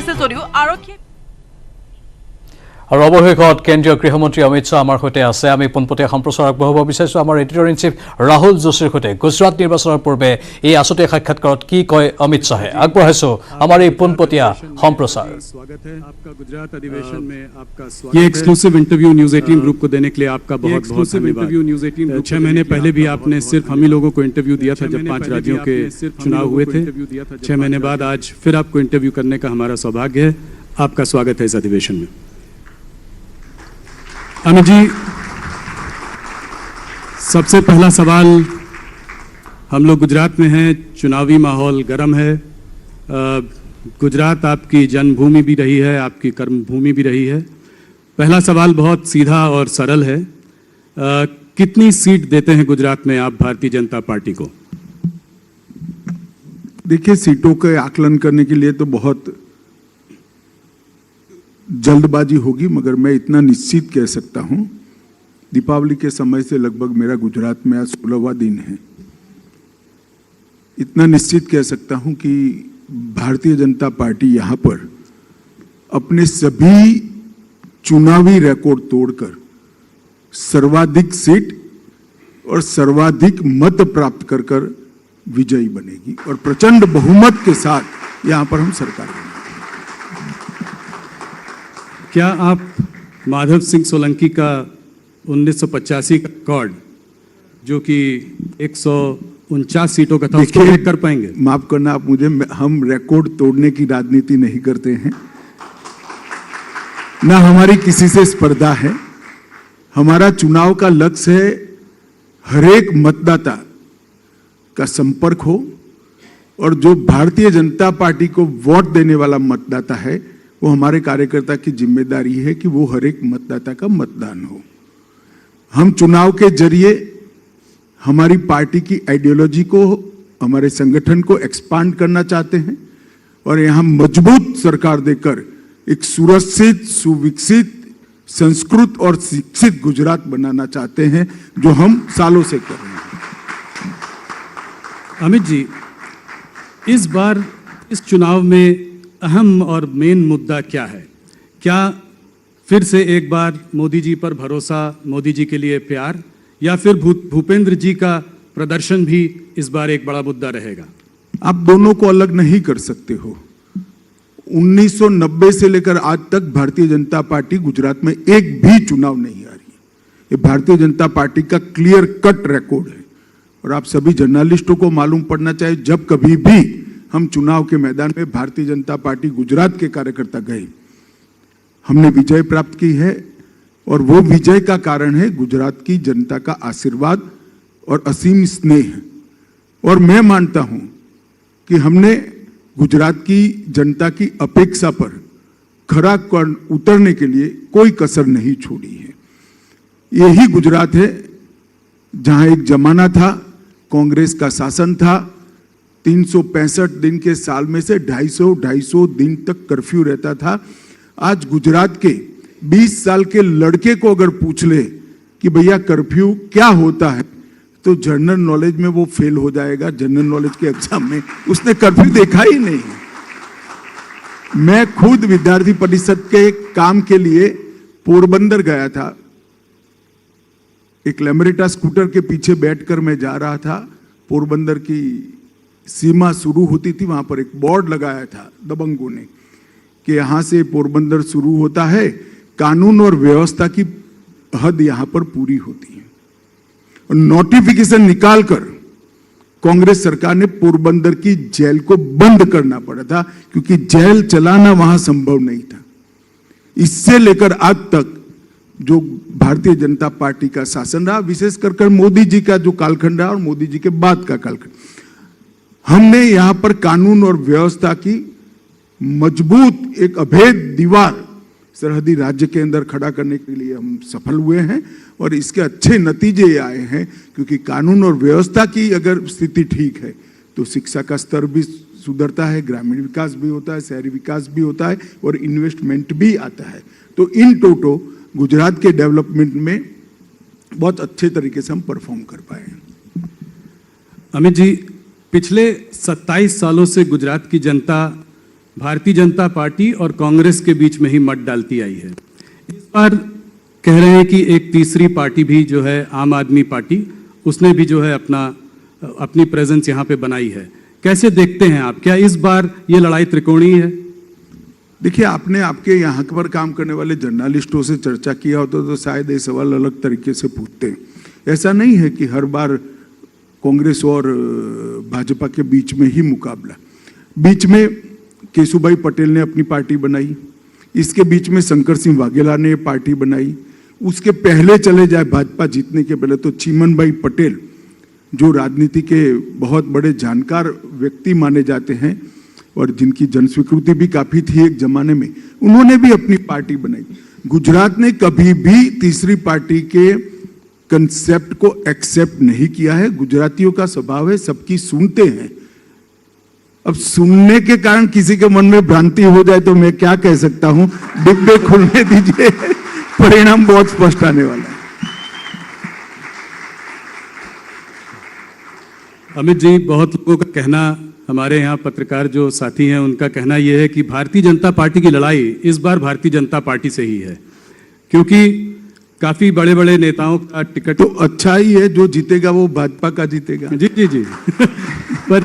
কৰিছে যদিও আৰক্ষীয়ে আৰু অৱশেষত কেন্দ্ৰীয় গৃহমন্ত্ৰী অমিত শ্বাহ আমাৰ সৈতে আছে। আমি পোনপটীয়া সম্প্ৰচাৰ আগবঢ়াব বিচাৰিছোঁ আমাৰ এডিটৰ ইন চিফ ৰাহুল যোশীৰ সৈতে। গুজৰাট নিৰ্বাচনৰ পূৰ্বে এই আছুতীয়া সাক্ষাৎকাৰত কি কয় অমিত শ্বাহে, আগবঢ়াইছোঁ আমাৰ এই পোনপটীয়া সম্প্ৰচাৰ। ये एक्सक्लूसिव इंटरव्यू न्यूज़ 18 ग्रुप को देने के लिए आपका बहुत बहुत धन्यवाद। 6 महीने पहले भी आपने सिर्फ हम ही लोगों को इंटरव्यू दिया था जब 5 राज्यों के चुनाव हुए थे। 6 महीने बाद आज फिर आपको इंटरव्यू करने का हमारा सौभाग्य है। आपका स्वागत है इस अधिवेशन में। अमित जी, सबसे पहला सवाल, हम लोग गुजरात में हैं, चुनावी माहौल गर्म है। गुजरात आपकी जन्मभूमि भी रही है, आपकी कर्मभूमि भी रही है। पहला सवाल बहुत सीधा और सरल है, कितनी सीट देते हैं गुजरात में आप भारतीय जनता पार्टी को? देखिए, सीटों के आकलन करने के लिए तो बहुत जल्दबाजी होगी, मगर मैं इतना निश्चित कह सकता हूं, दीपावली के समय से लगभग मेरा गुजरात में आज 16वां दिन है। इतना निश्चित कह सकता हूं कि भारतीय जनता पार्टी यहां पर अपने सभी चुनावी रिकॉर्ड तोड़कर सर्वाधिक सीट और सर्वाधिक मत प्राप्त कर विजयी बनेगी और प्रचंड बहुमत के साथ यहां पर हम सरकार बनाएंगे। क्या आप माधव सिंह सोलंकी का 1985 का रिकॉर्ड, जो कि 149 सीटों का था, उसको ब्रेक कर पाएंगे? माफ करना आप मुझे, हम रिकॉर्ड तोड़ने की राजनीति नहीं करते हैं, ना हमारी किसी से स्पर्धा है। हमारा चुनाव का लक्ष्य है हर एक मतदाता का संपर्क हो और जो भारतीय जनता पार्टी को वोट देने वाला मतदाता है, वो हमारे कार्यकर्ता की जिम्मेदारी है कि वो हर एक मतदाता का मतदान हो। हम चुनाव के जरिए हमारी पार्टी की आइडियोलॉजी को, हमारे संगठन को एक्सपांड करना चाहते हैं और यहाँ मजबूत सरकार देकर एक सुरक्षित, सुविकसित, संस्कृत और शिक्षित गुजरात बनाना चाहते हैं, जो हम सालों से कर रहे हैं। अमित जी, इस बार इस चुनाव में अहम और मेन मुद्दा क्या है? क्या फिर से एक बार मोदी जी पर भरोसा, मोदी जी के लिए प्यार, या फिर भूपेंद्र जी का प्रदर्शन भी इस बार एक बड़ा मुद्दा रहेगा? आप दोनों को अलग नहीं कर सकते हो। 1990 से लेकर आज तक भारतीय जनता पार्टी गुजरात में एक भी चुनाव नहीं आ रही है। ये भारतीय जनता पार्टी का क्लियर कट रिकॉर्ड है और आप सभी जर्नलिस्टों को मालूम पड़ना चाहिए, जब कभी भी हम चुनाव के मैदान में भारतीय जनता पार्टी गुजरात के कार्यकर्ता गए, हमने विजय प्राप्त की है और वो विजय का कारण है गुजरात की जनता का आशीर्वाद और असीम स्नेह। और मैं मानता हूं कि हमने गुजरात की जनता की अपेक्षा पर खरा उतरने के लिए कोई कसर नहीं छोड़ी है। यही गुजरात है जहां एक जमाना था, कांग्रेस का शासन था, 365 दिन के साल में से 250 दिन तक कर्फ्यू रहता था। आज गुजरात के 20 साल के लड़के को अगर पूछ ले कि भैया कर्फ्यू क्या होता है, तो जनरल नॉलेज में वो फेल हो जाएगा। जनरल नॉलेज के एग्जाम में उसने कर्फ्यू देखा ही नहीं। मैं खुद विद्यार्थी परिषद के काम के लिए पोरबंदर गया था। एक लेमरेटा स्कूटर के पीछे बैठकर मैं जा रहा था। पोरबंदर की सीमा शुरू होती थी, वहां पर एक बोर्ड लगाया था दबंगों ने कि यहां से पोरबंदर शुरू होता है, कानून और व्यवस्था की हद यहां पर पूरी होती है। और नोटिफिकेशन निकालकर कांग्रेस सरकार ने पोरबंदर की जेल को बंद करना पड़ा था, क्योंकि जेल चलाना वहां संभव नहीं था। इससे लेकर आज तक जो भारतीय जनता पार्टी का शासन रहा, विशेष कर मोदी जी का जो कालखंड रहा और मोदी जी के बाद का कालखंड, हमने यहां पर कानून और व्यवस्था की मजबूत एक अभेद दीवार सरहदी राज्य के अंदर खड़ा करने के लिए हम सफल हुए हैं और इसके अच्छे नतीजे आए हैं, क्योंकि कानून और व्यवस्था की अगर स्थिति ठीक है तो शिक्षा का स्तर भी सुधरता है, ग्रामीण विकास भी होता है, शहरी विकास भी होता है और इन्वेस्टमेंट भी आता है। तो इन टोटो गुजरात के डेवलपमेंट में बहुत अच्छे तरीके से हम परफॉर्म कर पाए। अमित जी, पिछले 27 सालों से गुजरात की जनता भारतीय जनता पार्टी और कांग्रेस के बीच में ही मत डालती आई है। इस बार कह रहे हैं कि एक तीसरी पार्टी भी जो है आम आदमी पार्टी, उसने भी जो है अपनी प्रेजेंस यहाँ पे बनाई है। कैसे देखते हैं आप, क्या इस बार ये लड़ाई त्रिकोणीय है? देखिए, आपने आपके यहाँ पर काम करने वाले जर्नलिस्टों से चर्चा किया होता तो शायद ये सवाल अलग तरीके से पूछते हैं। ऐसा नहीं है कि हर बार कांग्रेस और भाजपा के बीच में ही मुकाबला। बीच में केशुभाई पटेल ने अपनी पार्टी बनाई, इसके बीच में शंकर सिंह वाघेला ने पार्टी बनाई, उसके पहले चले जाए भाजपा जीतने के पहले तो चिमन भाई पटेल, जो राजनीति के बहुत बड़े जानकार व्यक्ति माने जाते हैं और जिनकी जनस्वीकृति भी काफी थी एक जमाने में, उन्होंने भी अपनी पार्टी बनाई। गुजरात ने कभी भी तीसरी पार्टी के कंसेप्ट को एक्सेप्ट नहीं किया है। गुजरातियों का स्वभाव है सबकी सुनते हैं। अब सुनने के कारण किसी के मन में भ्रांति हो जाए तो मैं क्या कह सकता हूं, डिब्बे खुलने दीजिए, परिणाम बहुत स्पष्ट आने वाला है। अमित जी, बहुत लोगों का कहना, हमारे यहाँ पत्रकार जो साथी हैं उनका कहना यह है कि भारतीय जनता पार्टी की लड़ाई इस बार भारतीय जनता पार्टी से ही है, क्योंकि काफी बड़े बड़े नेताओं का टिकट तो अच्छा ही है, जो जीतेगा वो भाजपा का जीतेगा। जी जी जी पर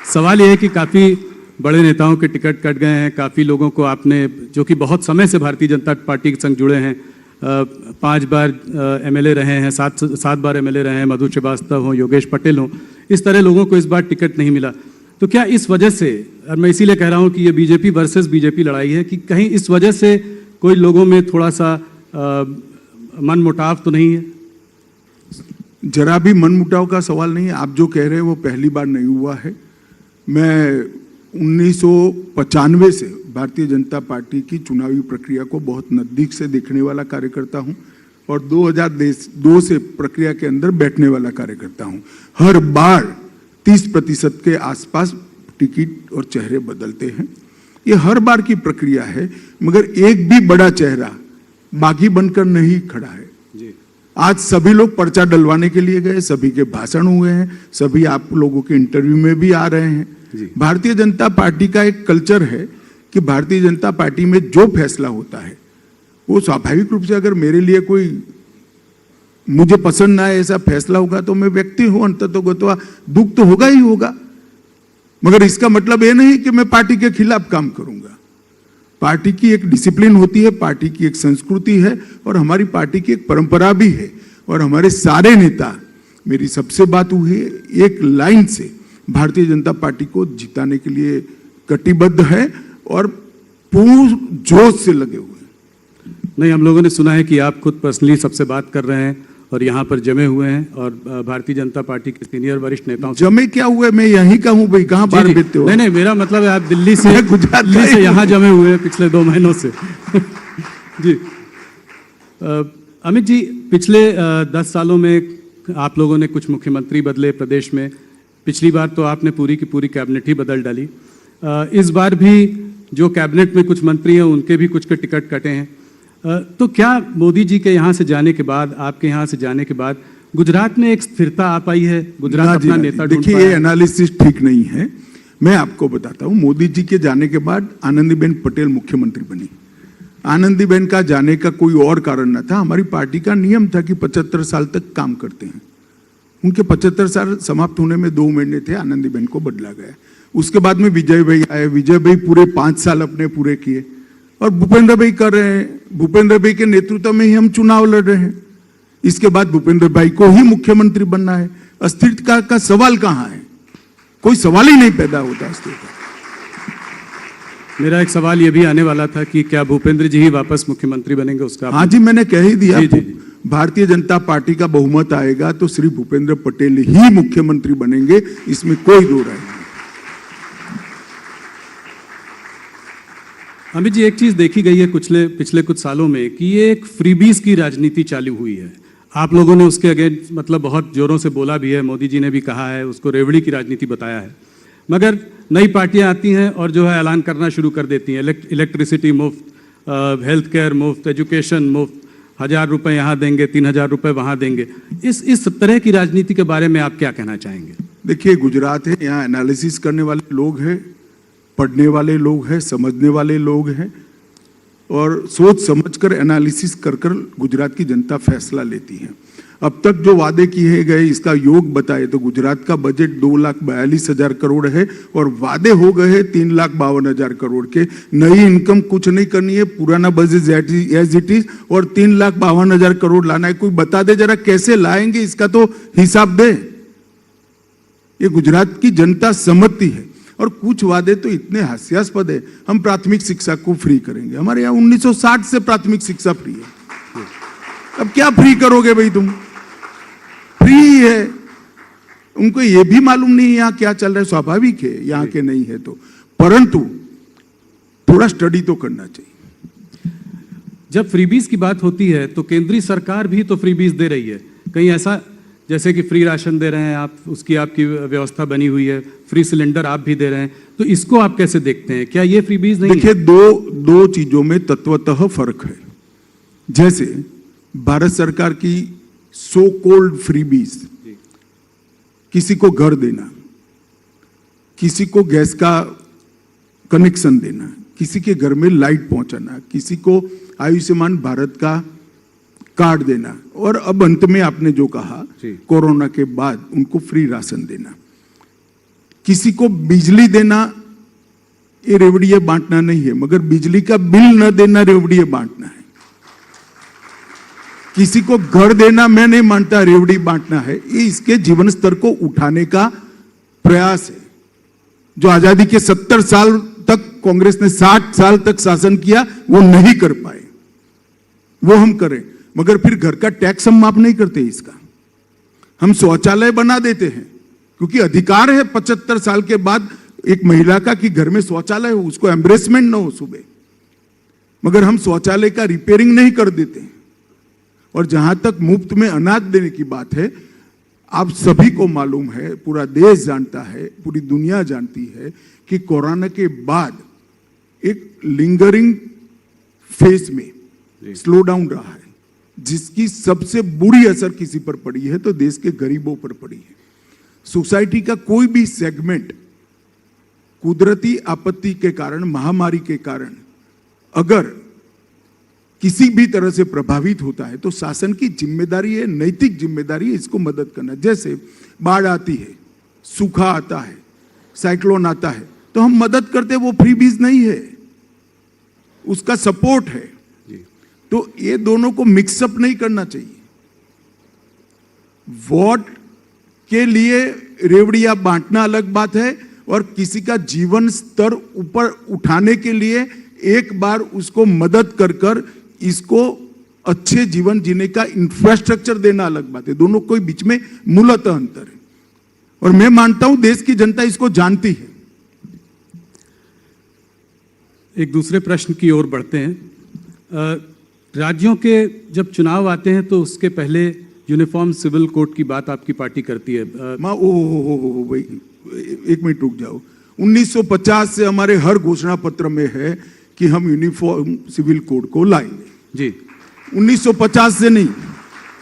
सवाल यह है कि काफी बड़े नेताओं के टिकट कट गए हैं। काफी लोगों को आपने, जो कि बहुत समय से भारतीय जनता पार्टी के संग जुड़े हैं, 5 बार एमएलए रहे हैं, 7 बार एमएलए रहे हैं, मधु श्रीवास्तव हो, योगेश पटेल हो, इस तरह लोगों को इस बार टिकट नहीं मिला। तो क्या इस वजह से, और मैं इसीलिए कह रहा हूं कि ये बीजेपी वर्सेस बीजेपी लड़ाई है, कि कहीं इस वजह से कोई लोगों में थोड़ा सा मन मुटाव तो नहीं है? जरा भी मन मुटाव का सवाल नहीं है। आप जो कह रहे हैं वो पहली बार नहीं हुआ है। मैं 1995 से भारतीय जनता पार्टी की चुनावी प्रक्रिया को बहुत नजदीक से देखने वाला कार्यकर्ता हूं और 2002 से प्रक्रिया के अंदर बैठने वाला कार्यकर्ता हूं। हर बार 30% के आसपास टिकट और चेहरे बदलते हैं। ये हर बार की प्रक्रिया है, मगर एक भी बड़ा चेहरा बागी बनकर नहीं खड़ा है। आज सभी लोग पर्चा डलवाने के लिए गए, सभी के भाषण हुए हैं, सभी आप लोगों के इंटरव्यू में भी आ रहे हैं। भारतीय जनता पार्टी का एक कल्चर है कि भारतीय जनता पार्टी में जो फैसला होता है वो स्वाभाविक रूप से, अगर मेरे लिए कोई मुझे पसंद ना आए ऐसा फैसला होगा तो मैं व्यक्ति हूं, अंततोगत्वा दुख तो होगा ही होगा, मगर इसका मतलब ये नहीं कि मैं पार्टी के खिलाफ काम करूंगा। पार्टी की एक डिसिप्लिन होती है, पार्टी की एक संस्कृति है और हमारी पार्टी की एक परंपरा भी है। और हमारे सारे नेता, मेरी सबसे बात हुई एक लाइन से भारतीय जनता पार्टी को जिताने के लिए कटिबद्ध है और पूर्ण जोश से लगे हुए हैं। नहीं, हम लोगों ने सुना है कि आप खुद पर्सनली सबसे बात कर रहे हैं और यहाँ पर जमे हुए हैं और भारतीय जनता पार्टी के सीनियर वरिष्ठ नेताओं से। जमे क्या हुए, मैं यहीं का हूँ भाई, कहाँ बाहर बेचते हो? नहीं, मेरा मतलब है आप दिल्ली से यहाँ जमे हुए हैं पिछले 2 महीनों से। जी अमित जी, पिछले 10 सालों में आप लोगों ने कुछ मुख्यमंत्री बदले प्रदेश में। पिछली बार तो आपने पूरी की पूरी कैबिनेट ही बदल डाली। इस बार भी जो कैबिनेट में कुछ मंत्री हैं उनके भी कुछ के टिकट कटे हैं। तो क्या मोदी जी के यहाँ से जाने के बाद, आपके यहाँ से जाने के बाद गुजरात में एक स्थिरता आ पाई है? गुजरात अपना नेता ढूंढ पाया? देखिए, ये एनालिसिस ठीक नहीं है। मैं आपको बताता हूँ, मोदी जी के जाने के बाद आनंदीबेन पटेल मुख्यमंत्री बनी। आनंदीबेन का जाने का कोई और कारण न था, हमारी पार्टी का नियम था कि 75 साल तक काम करते हैं। उनके 75 साल समाप्त होने में 2 महीने थे, आनंदीबेन को बदला गया। उसके बाद में विजय भाई आए, विजय भाई पूरे 5 साल अपने पूरे किए और भूपेंद्र भाई कर रहे हैं। भूपेंद्र भाई के नेतृत्व में ही हम चुनाव लड़ रहे हैं। इसके बाद भूपेंद्र भाई को ही मुख्यमंत्री बनना है। अस्थिरता का सवाल कहां है? कोई सवाल ही नहीं पैदा होता अस्थिरता। मेरा एक सवाल ये भी आने वाला था कि क्या भूपेंद्र जी ही वापस मुख्यमंत्री बनेंगे? उसका हाँ जी, मैंने कह ही दिया। जी। भारतीय जनता पार्टी का बहुमत आएगा तो श्री भूपेंद्र पटेल ही मुख्यमंत्री बनेंगे, इसमें कोई दो राय नहीं। अमित जी, एक चीज देखी गई है पिछले कुछ सालों में कि ये एक फ्रीबीज की राजनीति चालू हुई है। आप लोगों ने उसके अगेंस्ट मतलब बहुत जोरों से बोला भी है, मोदी जी ने भी कहा है, उसको रेवड़ी की राजनीति बताया है। मगर नई पार्टियां आती हैं और जो है ऐलान करना शुरू कर देती हैं, इलेक्ट्रिसिटी मुफ्त, हेल्थ केयर मुफ्त, एजुकेशन मुफ्त, 1000 रुपये यहाँ देंगे, 3000 रुपये वहाँ देंगे। इस तरह की राजनीति के बारे में आप क्या कहना चाहेंगे? देखिए, गुजरात है, यहाँ एनालिसिस करने वाले लोग हैं पढ़ने वाले लोग हैं, समझने वाले लोग हैं और सोच समझकर एनालिसिस कर कर गुजरात की जनता फैसला लेती है। अब तक जो वादे किए गए इसका योग बताए तो गुजरात का बजट 2,42,000 करोड़ है और वादे हो गए हैं 3,52,000 करोड़ के। नई इनकम कुछ नहीं करनी है, पुराना बजट एज इट इज और 3,52,000 करोड़ लाना है। कोई बता दे जरा कैसे लाएंगे, इसका तो हिसाब दे। ये गुजरात की जनता समझती है। और कुछ वादे तो इतने हास्यास्पद है, हम प्राथमिक शिक्षा को फ्री करेंगे। हमारे यहाँ 1960 से प्राथमिक शिक्षा फ्री है, अब क्या फ्री करोगे भाई तुम? फ्री है। उनको ये भी मालूम नहीं है यहाँ क्या चल रहा है, स्वाभाविक है यहाँ के नहीं है तो, परंतु थोड़ा स्टडी तो करना चाहिए। जब फ्रीबीज की बात होती है तो केंद्रीय सरकार भी तो फ्रीबीज दे रही है। कहीं ऐसा जैसे कि फ्री राशन दे रहे हैं आप, उसकी आपकी व्यवस्था बनी हुई है, फ्री सिलेंडर आप भी दे रहे हैं, तो इसको आप कैसे देखते हैं? क्या ये फ्रीबीज नहीं? देखिए, दो चीजों में तत्वतः फर्क है। जैसे भारत सरकार की सो कॉल्ड फ्रीबीज, किसी को घर देना, किसी को गैस का कनेक्शन देना, किसी के घर में लाइट पहुंचाना, किसी को आयुष्मान भारत का कार्ड देना, और अब अंत में आपने जो कहा कोरोना के बाद उनको फ्री राशन देना, किसी को बिजली देना, ये रेवड़िए बांटना नहीं है, मगर बिजली का बिल न देना रेवड़िए बांटना है। किसी को घर देना मैं नहीं मानता रेवड़ी बांटना है, ये इसके जीवन स्तर को उठाने का प्रयास है। जो आजादी के 70 साल तक कांग्रेस ने 60 साल तक शासन किया वो नहीं कर पाए, वो हम करें। मगर फिर घर का टैक्स हम माफ नहीं करते, इसका हम शौचालय बना देते हैं क्योंकि अधिकार है 75 साल के बाद एक महिला का कि घर में शौचालय हो, उसको एम्ब्रेसमेंट ना हो सुबह, मगर हम शौचालय का रिपेयरिंग नहीं कर देते। और जहां तक मुफ्त में अनाज देने की बात है, आप सभी को मालूम है, पूरा देश जानता है, पूरी दुनिया जानती है कि कोरोना के बाद एक लिंगरिंग फेज में स्लो डाउन रहा है, जिसकी सबसे बुरी असर किसी पर पड़ी है तो देश के गरीबों पर पड़ी है। सोसाइटी का कोई भी सेगमेंट कुदरती आपत्ति के कारण, महामारी के कारण अगर किसी भी तरह से प्रभावित होता है तो शासन की जिम्मेदारी है, नैतिक जिम्मेदारी है इसको मदद करना। जैसे बाढ़ आती है, सूखा आता है, साइक्लोन आता है, तो हम मदद करते, वो फ्रीबीज नहीं है, उसका सपोर्ट है। तो ये दोनों को मिक्सअप नहीं करना चाहिए। वोट के लिए रेवड़िया बांटना अलग बात है और किसी का जीवन स्तर ऊपर उठाने के लिए एक बार उसको मदद कर कर इसको अच्छे जीवन जीने का इंफ्रास्ट्रक्चर देना अलग बात है। दोनों के बीच में मूलतः अंतर है और मैं मानता हूं देश की जनता इसको जानती है। एक दूसरे प्रश्न की ओर बढ़ते हैं। राज्यों के जब चुनाव आते हैं तो उसके पहले यूनिफॉर्म सिविल कोड की बात आपकी पार्टी करती है। भाई एक मिनट रुक जाओ। 1950 से हमारे हर घोषणा पत्र में है कि हम यूनिफॉर्म सिविल कोड को लाएंगे जी। 1950 से नहीं,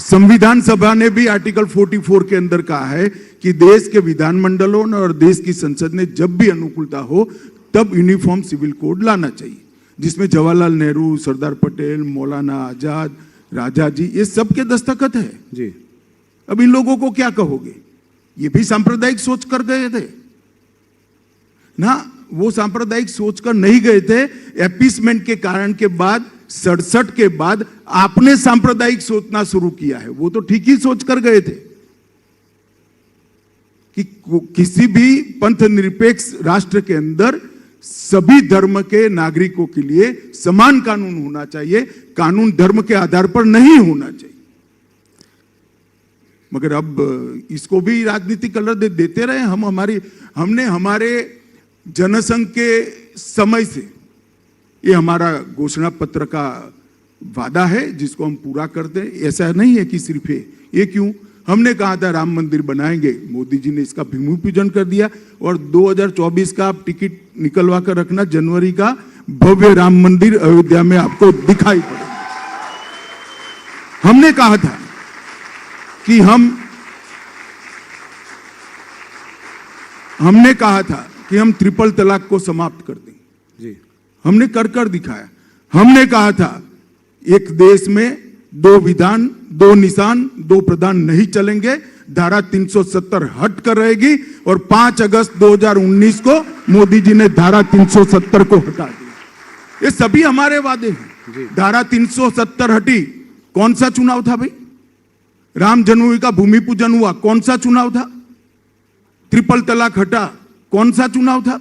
संविधान सभा ने भी आर्टिकल 44 के अंदर कहा है कि देश के विधानमंडलों और देश की संसद ने जब भी अनुकूलता हो तब यूनिफॉर्म सिविल कोड लाना चाहिए, जिसमें जवाहरलाल नेहरू, सरदार पटेल, मौलाना आजाद, राजा जी, ये सब के दस्तखत है जी। अब इन लोगों को क्या कहोगे? ये भी सांप्रदायिक सोच कर गए थे ना, वो सांप्रदायिक सोच कर नहीं गए थे। एपीसमेंट के कारण के बाद 67 के बाद आपने सांप्रदायिक सोचना शुरू किया है, वो तो ठीक ही सोच कर गए थे कि किसी भी पंथ निरपेक्ष राष्ट्र के अंदर सभी धर्म के नागरिकों के लिए समान कानून होना चाहिए, कानून धर्म के आधार पर नहीं होना चाहिए। मगर अब इसको भी राजनीतिक कलर देते रहे। हमने हमारे जनसंघ के समय से ये हमारा घोषणा पत्र का वादा है जिसको हम पूरा करते हैं। ऐसा नहीं है कि सिर्फ ये क्यों, हमने कहा था राम मंदिर बनाएंगे, मोदी जी ने इसका भूमि पूजन कर दिया और 2024 का आप टिकट निकलवा कर रखना, जनवरी का भव्य राम मंदिर अयोध्या में आपको दिखाई पड़ेगा। हमने कहा था कि हमने कहा था कि हम ट्रिपल तलाक को समाप्त कर देंगे। जी हमने कर दिखाया। हमने कहा था एक देश में 2 विधान 2 निशान 2 प्रधान नहीं चलेंगे, धारा 370 हट कर रहेगी, और 5 अगस्त 2019 को मोदी जी ने धारा 370 को हटा दिया। ये सभी हमारे वादे हैं। धारा 370 हटी, कौन सा चुनाव था भाई? राम जन्मभूमि का भूमि पूजन हुआ, कौन सा चुनाव था? ट्रिपल तलाक हटा, कौन सा चुनाव था?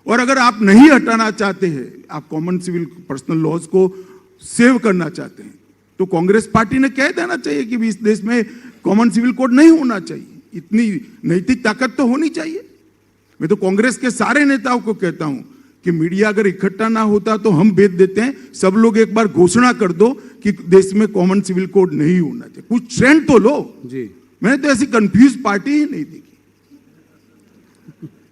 और अगर आप नहीं हटाना चाहते हैं, आप कॉमन सिविल पर्सनल लॉज को सेव करना चाहते हैं, तो कांग्रेस पार्टी ने कह देना चाहिए कि इस देश में कॉमन सिविल कोड नहीं होना चाहिए। इतनी नैतिक ताकत तो होनी चाहिए। मैं तो कांग्रेस के सारे नेताओं को कहता हूं कि मीडिया अगर इकट्ठा ना होता तो हम भेज देते हैं, सब लोग एक बार घोषणा कर दो कि देश में कॉमन सिविल कोड नहीं होना चाहिए। कुछ ट्रेंड तो लो जी। मैंने तो ऐसी कंफ्यूज पार्टी ही नहीं देखी।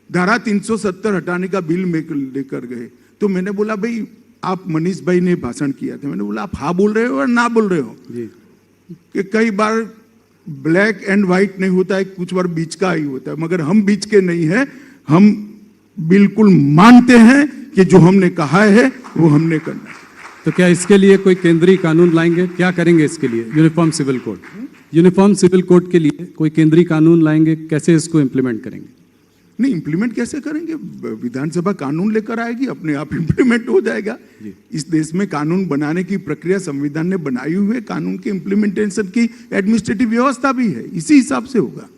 धारा 370 हटाने का बिल लेकर गए, तो मैंने बोला भाई आप मनीष भाई ने भाषण किया था, मैंने बोला आप हाँ बोल रहे हो और ना बोल रहे हो जी। कि कई बार ब्लैक एंड व्हाइट नहीं होता है, कुछ बार बीच का ही होता है, मगर हम बीच के नहीं है। हम बिल्कुल मानते हैं कि जो हमने कहा है वो हमने करना है। तो क्या इसके लिए कोई केंद्रीय कानून लाएंगे? क्या करेंगे इसके लिए? Uniform civil code, uniform civil code के लिए कोई केंद्रीय कानून लाएंगे? कैसे इसको इंप्लीमेंट करेंगे? नहीं, इंप्लीमेंट कैसे करेंगे? विधानसभा कानून लेकर आएगी, अपने आप इंप्लीमेंट हो जाएगा। इस देश में कानून बनाने की प्रक्रिया संविधान ने बनाई हुई है, कानून की इंप्लीमेंटेशन की एडमिनिस्ट्रेटिव व्यवस्था भी है, इसी हिसाब से होगा।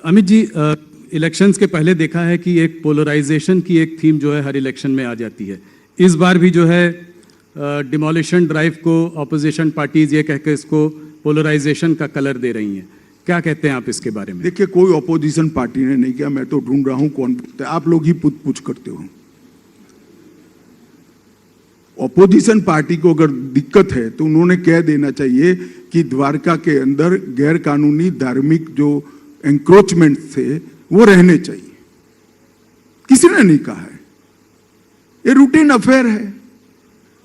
अमित जी, इलेक्शंस के पहले देखा है कि एक पोलराइजेशन की एक थीम जो है हर इलेक्शन में आ जाती है। इस बार भी जो है डिमोलिशन ड्राइव को ऑपोजिशन पार्टीज ये कह के इसको पोलराइजेशन का कलर दे रही हैं। क्या कहते हैं आप इसके बारे में? देखिए, कोई ऑपोजिशन पार्टी ने नहीं किया, मैं तो ढूंढ रहा हूं कौन पूछता है, आप लोग ही पूछ करते हो। ऑपोजिशन पार्टी को अगर दिक्कत है तो उन्होंने कह देना चाहिए कि द्वारका के अंदर गैर कानूनी धार्मिक जो एंक्रोचमेंट थे वो रहने चाहिए। किसी ने नहीं कहा है, ये रूटीन अफेयर है।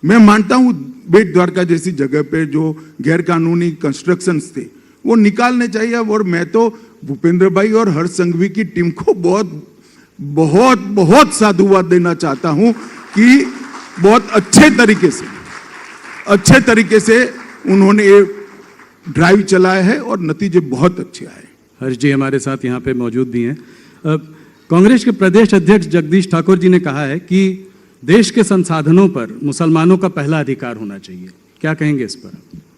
मैं मानता हूं बेट द्वारका जैसी जगह पे जो गैर कानूनी कंस्ट्रक्शंस थे वो निकालने चाहिए, और मैं तो भूपेंद्र भाई और हर्ष संघवी की टीम को बहुत बहुत बहुत साधुवाद देना चाहता हूं कि बहुत अच्छे तरीके से उन्होंने ये ड्राइव चलाया है और नतीजे बहुत अच्छे आए। हर्ष जी हमारे साथ यहाँ पे मौजूद भी हैं। कांग्रेस के प्रदेश अध्यक्ष जगदीश ठाकुर जी ने कहा है कि देश के संसाधनों पर मुसलमानों का पहला अधिकार होना चाहिए। क्या कहेंगे इस पर?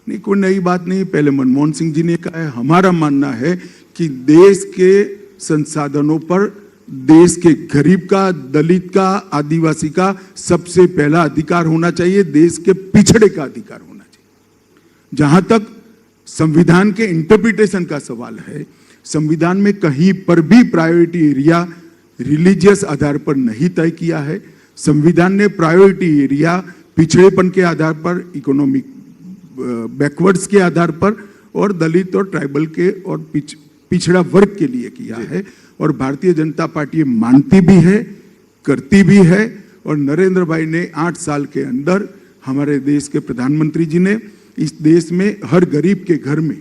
नहीं, कोई नई बात नहीं, पहले मनमोहन सिंह जी ने कहा है। हमारा मानना है कि देश के संसाधनों पर देश के गरीब का, दलित का, आदिवासी का सबसे पहला अधिकार होना चाहिए, देश के पिछड़े का अधिकार होना चाहिए। जहां तक संविधान के इंटरप्रिटेशन का सवाल है, संविधान में कहीं पर भी प्रायोरिटी एरिया रिलीजियस आधार पर नहीं तय किया है। संविधान ने प्रायोरिटी एरिया पिछड़ेपन के आधार पर, इकोनॉमिक बैकवर्ड्स के आधार पर, और दलित और ट्राइबल के और पिछड़ा वर्ग के लिए किया है। और भारतीय जनता पार्टी मानती भी है, करती भी है। और नरेंद्र भाई ने 8 साल के अंदर, हमारे देश के प्रधानमंत्री जी ने इस देश में हर गरीब के घर में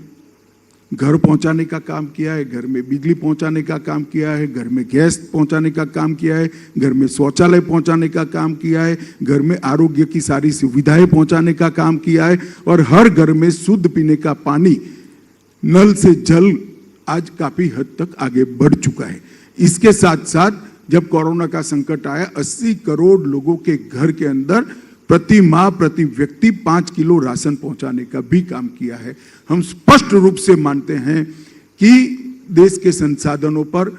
घर पहुंचाने का काम किया है, घर में बिजली पहुंचाने का काम किया है, घर में गैस पहुंचाने का काम किया है, घर में शौचालय पहुंचाने का काम किया है, घर में आरोग्य की सारी सुविधाएं पहुंचाने का काम किया है, और हर घर में शुद्ध पीने का पानी, नल से जल आज काफी हद तक आगे बढ़ चुका है। इसके साथ साथ जब कोरोना का संकट आया, 80 करोड़ लोगों के घर के अंदर प्रति माह प्रति व्यक्ति 5 किलो राशन पहुंचाने का भी काम किया है। हम स्पष्ट रूप से मानते हैं कि देश के संसाधनों पर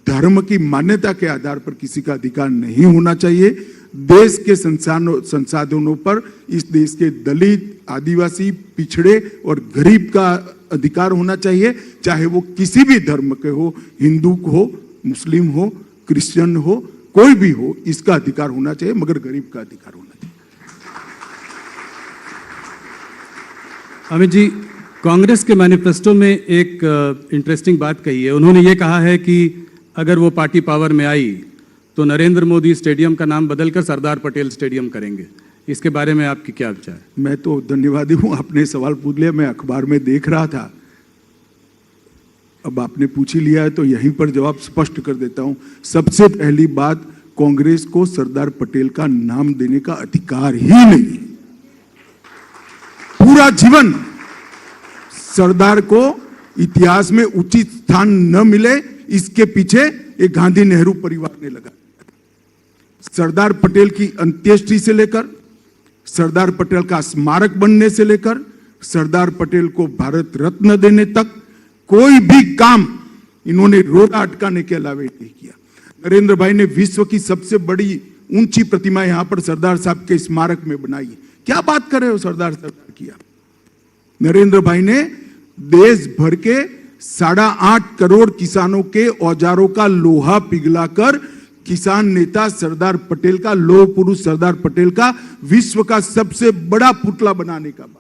धर्म की मान्यता के आधार पर किसी का अधिकार नहीं होना चाहिए। देश के संसाधनों पर इस देश के दलित, आदिवासी, पिछड़े और गरीब का अधिकार होना चाहिए, चाहे वो किसी भी धर्म के हो, हिंदू हो, मुस्लिम हो, क्रिश्चियन हो, कोई भी हो, इसका अधिकार होना चाहिए, मगर गरीब का अधिकार होना चाहिए। अमित जी, कांग्रेस के मैनिफेस्टो में एक इंटरेस्टिंग बात कही है। उन्होंने ये कहा है कि अगर वो पार्टी पावर में आई तो नरेंद्र मोदी स्टेडियम का नाम बदलकर सरदार पटेल स्टेडियम करेंगे। इसके बारे में आपकी क्या विचार है? मैं तो धन्यवादी हूं, आपने सवाल पूछ लिया। मैं अखबार में देख रहा था अब आपने पूछ ही लिया है तो यहीं पर जवाब स्पष्ट कर देता हूं। सबसे पहली बात, कांग्रेस को सरदार पटेल का नाम देने का अधिकार ही नहीं है। पूरा जीवन सरदार को इतिहास में उचित स्थान न मिले, इसके पीछे एक गांधी नेहरू परिवार ने लगा। सरदार पटेल की अंत्येष्टि से लेकर, सरदार पटेल का स्मारक बनने से लेकर, सरदार पटेल को भारत रत्न देने तक कोई भी काम इन्होंने रोड़ा अटकाने के अलावा नहीं किया। नरेंद्र भाई ने विश्व की सबसे बड़ी ऊंची प्रतिमा यहां पर सरदार साहब के स्मारक में बनाई है। क्या बात कर रहे हो, सरदार किया। नरेंद्र भाई ने देश भर के 8.5 करोड़ किसानों के औजारों का लोहा पिघलाकर किसान नेता सरदार पटेल का, लौह पुरुष सरदार पटेल का विश्व का सबसे बड़ा पुतला बनाने का बात।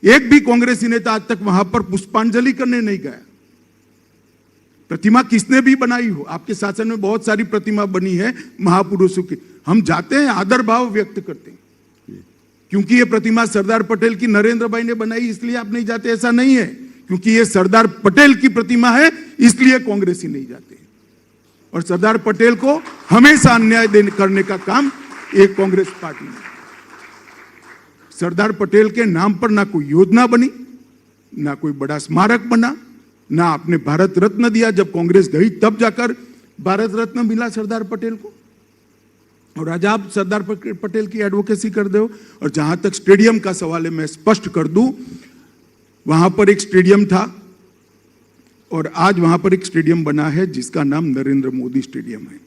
एक भी कांग्रेसी नेता आज तक वहां पर पुष्पांजलि करने नहीं गया। प्रतिमा किसने भी बनाई हो, आपके शासन में बहुत सारी प्रतिमा बनी है महापुरुषों की, हम जाते हैं, आदर भाव व्यक्त करते हैं। क्योंकि ये प्रतिमा सरदार पटेल की नरेंद्र भाई ने बनाई इसलिए आप नहीं जाते, ऐसा नहीं है। क्योंकि ये सरदार पटेल की प्रतिमा है इसलिए कांग्रेसी नहीं जाते। और सरदार पटेल को हमेशा अन्याय करने का काम एक कांग्रेस पार्टी ने। सरदार पटेल के नाम पर ना कोई योजना बनी, ना कोई बड़ा स्मारक बना, ना आपने भारत रत्न दिया। जब कांग्रेस गई तब जाकर भारत रत्न मिला सरदार पटेल को। और आज आप सरदार पटेल की एडवोकेसी कर दो। और जहां तक स्टेडियम का सवाल है, मैं स्पष्ट कर दूं, वहां पर एक स्टेडियम था और आज वहां पर एक स्टेडियम बना है जिसका नाम नरेंद्र मोदी स्टेडियम है।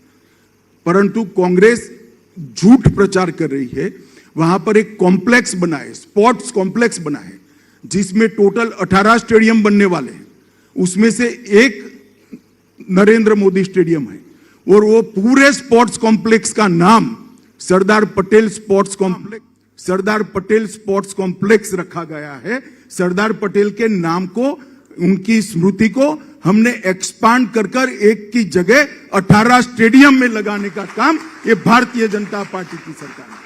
परंतु कांग्रेस झूठ प्रचार कर रही है। वहां पर एक कॉम्प्लेक्स बना है, स्पोर्ट्स कॉम्प्लेक्स बना है, जिसमें टोटल 18 स्टेडियम बनने वाले हैं। उसमें से एक नरेंद्र मोदी स्टेडियम है और वो पूरे स्पोर्ट्स कॉम्प्लेक्स का नाम Sardar Patel sports complex, Sardar Patel sports complex रखा गया है। सरदार पटेल के नाम को, उनकी स्मृति को हमने एक्सपांड कर एक की जगह 18 स्टेडियम में लगाने का काम ये भारतीय जनता पार्टी की सरकार है।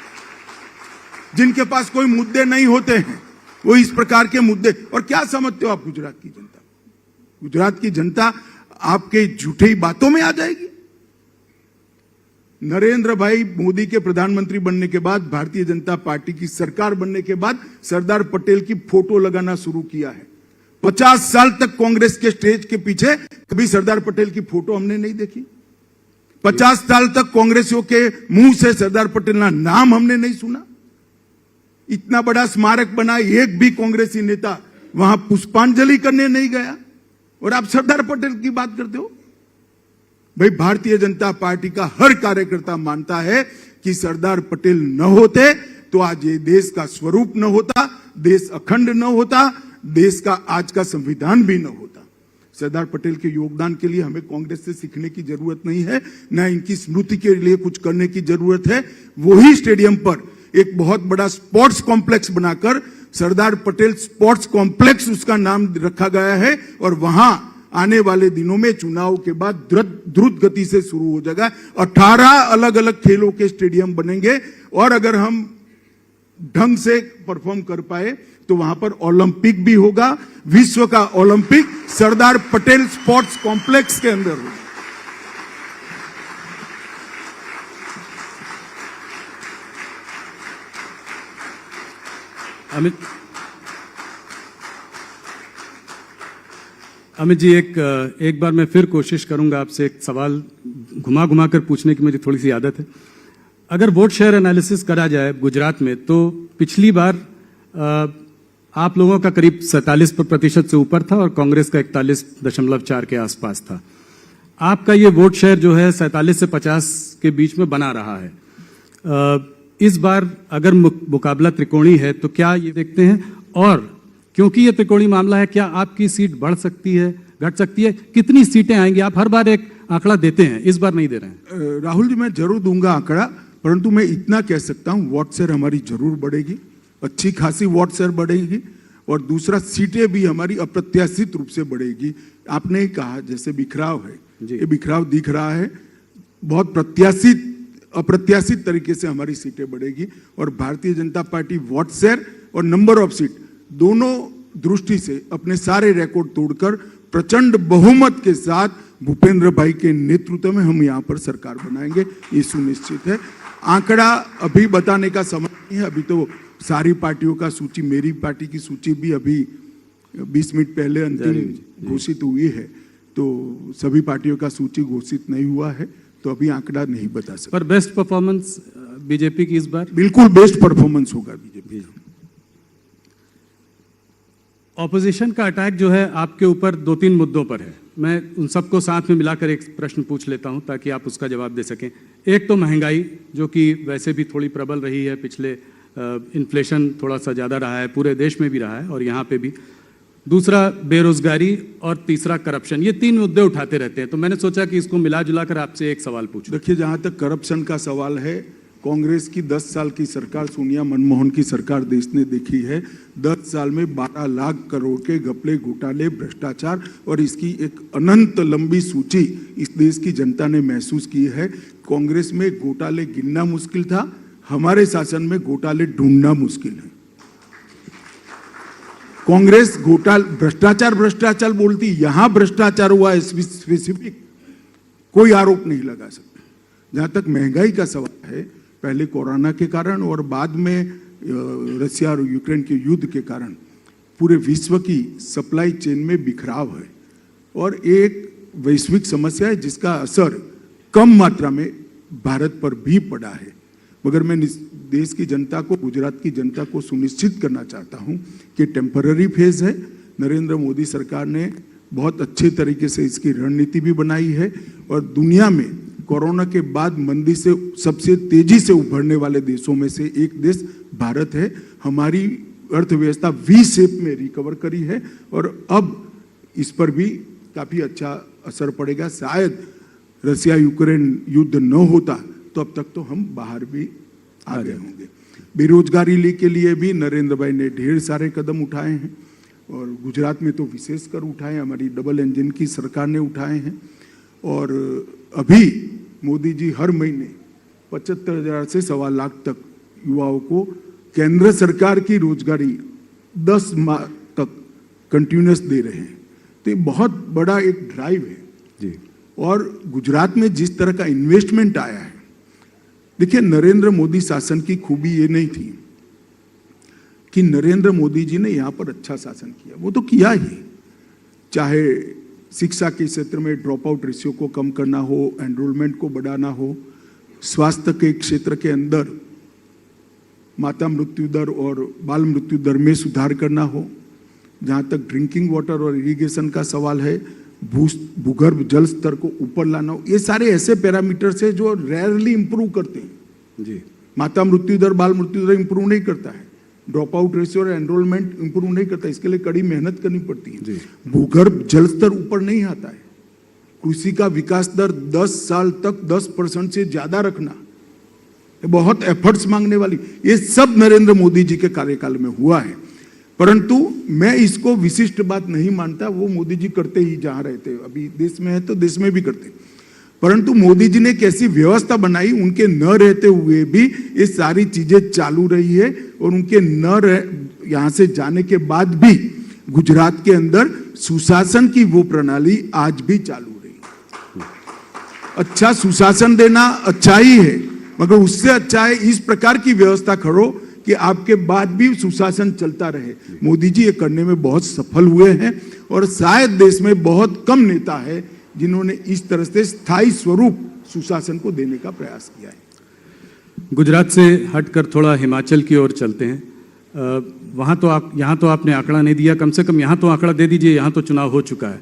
जिनके पास कोई मुद्दे नहीं होते हैं वो इस प्रकार के मुद्दे। और क्या समझते हो आप गुजरात की जनता? गुजरात की जनता आपके झूठी बातों में आ जाएगी। नरेंद्र भाई मोदी के प्रधानमंत्री बनने के बाद, भारतीय जनता पार्टी की सरकार बनने के बाद सरदार पटेल की फोटो लगाना शुरू किया है। 50 साल तक कांग्रेस के स्टेज के पीछे कभी सरदार पटेल की फोटो हमने नहीं देखी। 50 साल तक कांग्रेसियों के मुंह से सरदार पटेल का नाम हमने नहीं सुना। इतना बड़ा स्मारक बना, एक भी कांग्रेसी नेता वहां पुष्पांजलि करने नहीं गया और आप सरदार पटेल की बात करते हो। भाई, भारतीय जनता पार्टी का हर कार्यकर्ता मानता है कि सरदार पटेल न होते तो आज ये देश का स्वरूप न होता, देश अखंड न होता, देश का आज का संविधान भी न होता। सरदार पटेल के योगदान के लिए हमें कांग्रेस से सीखने की जरूरत नहीं है, न इनकी स्मृति के लिए कुछ करने की जरूरत है। वही स्टेडियम पर एक बहुत बड़ा स्पोर्ट्स कॉम्प्लेक्स बनाकर सरदार पटेल स्पोर्ट्स कॉम्प्लेक्स उसका नाम रखा गया है। और वहां आने वाले दिनों में चुनाव के बाद द्रुत गति से शुरू हो जाएगा। 18 अलग अलग खेलों के स्टेडियम बनेंगे और अगर हम ढंग से परफॉर्म कर पाए तो वहां पर ओलंपिक भी होगा। विश्व का Olympic Sardar Patel sports complex के अंदर होगा। अमित जी, एक बार मैं फिर कोशिश करूंगा आपसे एक सवाल घुमा घुमा कर पूछने की मुझे थोड़ी सी आदत है। अगर वोट शेयर एनालिसिस करा जाए गुजरात में तो पिछली बार आप लोगों का करीब 47% से ऊपर था और कांग्रेस का 41.4 के आसपास था। आपका ये वोट शेयर जो है 47 से 50 के बीच में बना रहा है। इस बार अगर मुकाबला त्रिकोणी है तो क्या ये देखते हैं? और क्योंकि ये त्रिकोणी मामला है, क्या आपकी सीट बढ़ सकती है, घट सकती है? कितनी सीटें आएंगी? आप हर बार एक आंकड़ा देते हैं, इस बार नहीं दे रहे हैं। राहुल जी, मैं जरूर दूंगा आंकड़ा, परंतु मैं इतना कह सकता हूं वोट शेयर हमारी जरूर बढ़ेगी, अच्छी खासी वोट शेयर बढ़ेगी। और दूसरा, सीटें भी हमारी अप्रत्याशित रूप से बढ़ेगी। आपने ही कहा जैसे बिखराव है, ये बिखराव दिख रहा है, बहुत अप्रत्याशित तरीके से हमारी सीटें बढ़ेगी। और Bharatiya Janata party vote share और नंबर ऑफ सीट दोनों दृष्टि से अपने सारे रिकॉर्ड तोड़कर प्रचंड बहुमत के साथ भूपेंद्र भाई के नेतृत्व में हम यहाँ पर सरकार बनाएंगे, ये सुनिश्चित है। आंकड़ा अभी बताने का समय नहीं है, अभी तो सारी पार्टियों का सूची, मेरी पार्टी की सूची भी अभी 20 मिनट पहले अंतिम घोषित हुई है, तो सभी पार्टियों का सूची घोषित नहीं हुआ है, तो अभी आंकड़ा नहीं बता सकते। पर बेस्ट परफॉर्मेंस बीजेपी की इस बार? बिल्कुल बेस्ट परफॉर्मेंस होगा बीजेपी। ऑपोजिशन का अटैक जो है आपके ऊपर 2-3 मुद्दों पर है, मैं उन सबको साथ में मिलाकर एक प्रश्न पूछ लेता हूं ताकि आप उसका जवाब दे सकें। एक तो महंगाई, जो कि वैसे भी थोड़ी प्रबल रही है, पिछले इन्फ्लेशन थोड़ा सा ज़्यादा रहा है, पूरे देश में भी रहा है और यहाँ पे भी। दूसरा बेरोजगारी और तीसरा करप्शन, ये 3 मुद्दे उठाते रहते हैं, तो मैंने सोचा कि इसको मिला जुला कर आपसे एक सवाल पूछूं। देखिए, जहां तक करप्शन का सवाल है, कांग्रेस की 10 साल की सरकार, सोनिया मनमोहन की सरकार देश ने देखी है। 10 साल में 12 लाख करोड़ के घपले, घोटाले, भ्रष्टाचार और इसकी एक अनंत लंबी सूची इस देश की जनता ने महसूस की है। कांग्रेस में घोटाले गिनना मुश्किल था, हमारे शासन में घोटाले ढूंढना मुश्किल है। कांग्रेस भ्रष्टाचार बोलती, यहां भ्रष्टाचार हुआ है स्पेसिफिक, कोई आरोप नहीं लगा सकते। जहां तक महंगाई का सवाल है, पहले कोरोना के कारण और बाद में रशिया और यूक्रेन के युद्ध के कारण पूरे विश्व की सप्लाई चेन में बिखराव है और एक वैश्विक समस्या है जिसका असर कम मात्रा में भारत पर भी पड़ा है। मगर मैं देश की जनता को, गुजरात की जनता को सुनिश्चित करना चाहता हूं कि टेम्पररी फेज है। नरेंद्र मोदी सरकार ने बहुत अच्छे तरीके से इसकी रणनीति भी बनाई है और दुनिया में कोरोना के बाद मंदी से सबसे तेजी से उभरने वाले देशों में से एक देश भारत है। हमारी अर्थव्यवस्था वी शेप में रिकवर करी है और अब इस पर भी काफी अच्छा असर पड़ेगा। शायद रशिया यूक्रेन युद्ध न होता तो अब तक तो हम बाहर भी आ गए होंगे। बेरोजगारी के लिए भी नरेंद्र भाई ने ढेर सारे कदम उठाए हैं और गुजरात में तो विशेषकर उठाए, हमारी डबल इंजन की सरकार ने उठाए हैं। और अभी मोदी जी हर महीने 75,000 से 1.25 लाख तक युवाओं को केंद्र सरकार की रोजगारी 10 माह तक कंटिन्यूस दे रहे हैं, तो ये बहुत बड़ा एक ड्राइव है जी। और गुजरात में जिस तरह का इन्वेस्टमेंट आया है, देखिए नरेंद्र मोदी शासन की खूबी ये नहीं थी कि नरेंद्र मोदी जी ने यहाँ पर अच्छा शासन किया, वो तो किया ही, चाहे शिक्षा के क्षेत्र में ड्रॉप आउट रेशियो को कम करना हो, एनरोलमेंट को बढ़ाना हो, स्वास्थ्य के क्षेत्र के अंदर माता मृत्यु दर और बाल मृत्यु दर में सुधार करना हो, जहाँ तक ड्रिंकिंग वाटर और इरिगेशन का सवाल है, भूगर्भ जल स्तर को ऊपर लाना हो, ये सारे ऐसे पैरामीटर्स है जो रेयरली इंप्रूव करते हैं जी। माता मृत्यु दर, बाल मृत्यु दर इंप्रूव नहीं करता है, ड्रॉप आउट रेशियो और एनरोलमेंट इंप्रूव नहीं करता, इसके लिए कड़ी मेहनत करनी पड़ती है। भूगर्भ जल स्तर ऊपर नहीं आता है, कृषि का विकास दर 10 साल तक 10% से ज्यादा रखना, बहुत एफर्ट्स मांगने वाली, ये सब नरेंद्र मोदी जी के कार्यकाल में हुआ है। परंतु मैं इसको विशिष्ट बात नहीं मानता, वो मोदी जी करते ही जहां रहते, अभी देश में है तो देश में भी करते, परंतु मोदी जी ने कैसी व्यवस्था बनाई, उनके न रहते हुए भी ये सारी चीजें चालू रही है और उनके यहाँ से जाने के बाद भी गुजरात के अंदर सुशासन की वो प्रणाली आज भी चालू रही है। अच्छा सुशासन देना अच्छा ही है, मगर उससे अच्छा है इस प्रकार की व्यवस्था करो कि आपके बाद भी सुशासन चलता रहे। मोदी जी ये करने में बहुत सफल हुए हैं और शायद देश में बहुत कम नेता है जिन्होंने इस तरह से स्थायी स्वरूप सुशासन को देने का प्रयास किया है। गुजरात से हटकर थोड़ा हिमाचल की ओर चलते हैं। वहाँ तो आपने आंकड़ा नहीं दिया, कम से कम यहाँ तो आंकड़ा दे दीजिए, यहाँ तो चुनाव हो चुका है।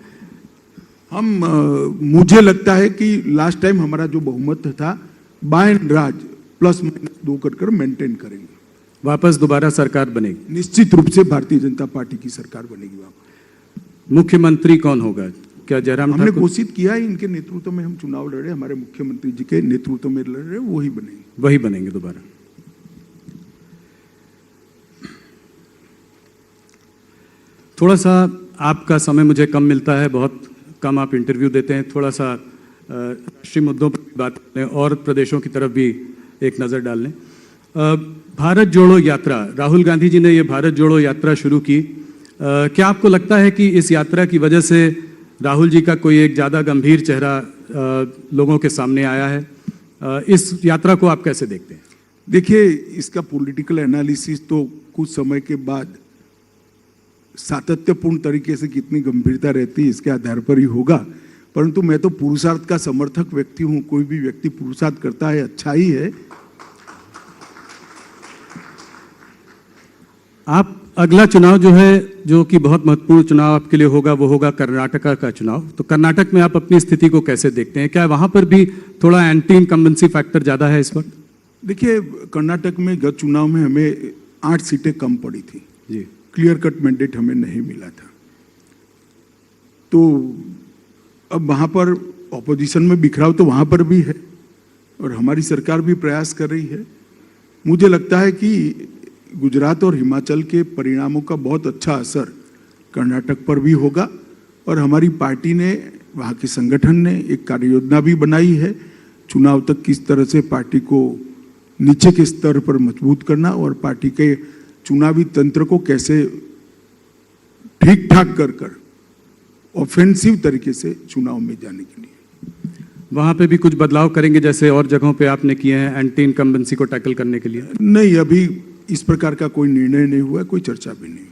मुझे लगता है कि लास्ट टाइम हमारा जो बहुमत था बाय एंड राज +-2 कर मेंटेन करेंगे, वापस दोबारा सरकार बनेगी, निश्चित रूप से भारतीय जनता पार्टी की सरकार बनेगी वापस। मुख्यमंत्री कौन होगा? क्या जयराम हमने घोषित किया है, इनके नेतृत्व में हम चुनाव लड़ रहे, हमारे मुख्यमंत्री जी के नेतृत्व में लड़ रहे, वही बनेंगे दोबारा। थोड़ा सा आपका समय मुझे कम मिलता है, बहुत कम आप इंटरव्यू देते हैं, थोड़ा सा राष्ट्रीय मुद्दों पर बात करें और प्रदेशों की तरफ भी एक नज़र डाल लें। भारत जोड़ो यात्रा, राहुल गांधी जी ने ये भारत जोड़ो यात्रा शुरू की, क्या आपको लगता है कि इस यात्रा की वजह से राहुल जी का कोई एक ज़्यादा गंभीर चेहरा लोगों के सामने आया है। इस यात्रा को आप कैसे देखते हैं? देखिए, इसका पॉलिटिकल एनालिसिस तो कुछ समय के बाद सातत्यपूर्ण तरीके से कितनी गंभीरता रहती है इसके आधार पर ही होगा, परंतु मैं तो पुरुषार्थ का समर्थक व्यक्ति हूं। कोई भी व्यक्ति पुरुषार्थ करता है, अच्छा ही है। आप अगला चुनाव जो है, जो कि बहुत महत्वपूर्ण चुनाव आपके लिए होगा, वो होगा कर्नाटका का चुनाव। तो कर्नाटक में आप अपनी स्थिति को कैसे देखते हैं? क्या वहां पर भी थोड़ा एंटी इनकम्बेंसी फैक्टर ज्यादा है इस वक्त? देखिए, कर्नाटक में गत चुनाव में हमें 8 सीटें कम पड़ी थी जी। क्लियर कट मैंडेट हमें नहीं मिला था। तो अब वहां पर ऑपोजिशन में बिखराव तो वहां पर भी है और हमारी सरकार भी प्रयास कर रही है। मुझे लगता है कि गुजरात और हिमाचल के परिणामों का बहुत अच्छा असर कर्नाटक पर भी होगा और हमारी पार्टी ने, वहाँ के संगठन ने एक कार्य योजना भी बनाई है चुनाव तक किस तरह से पार्टी को नीचे के स्तर पर मजबूत करना और पार्टी के चुनावी तंत्र को कैसे ठीक ठाक कर ऑफेंसिव तरीके से चुनाव में जाने के लिए। वहां पे भी कुछ बदलाव करेंगे जैसे और जगहों पे आपने किए हैं एंटी इनकम्बेंसी को टैकल करने के लिए? नहीं, अभी इस प्रकार का कोई निर्णय नहीं हुआ, कोई चर्चा भी नहीं।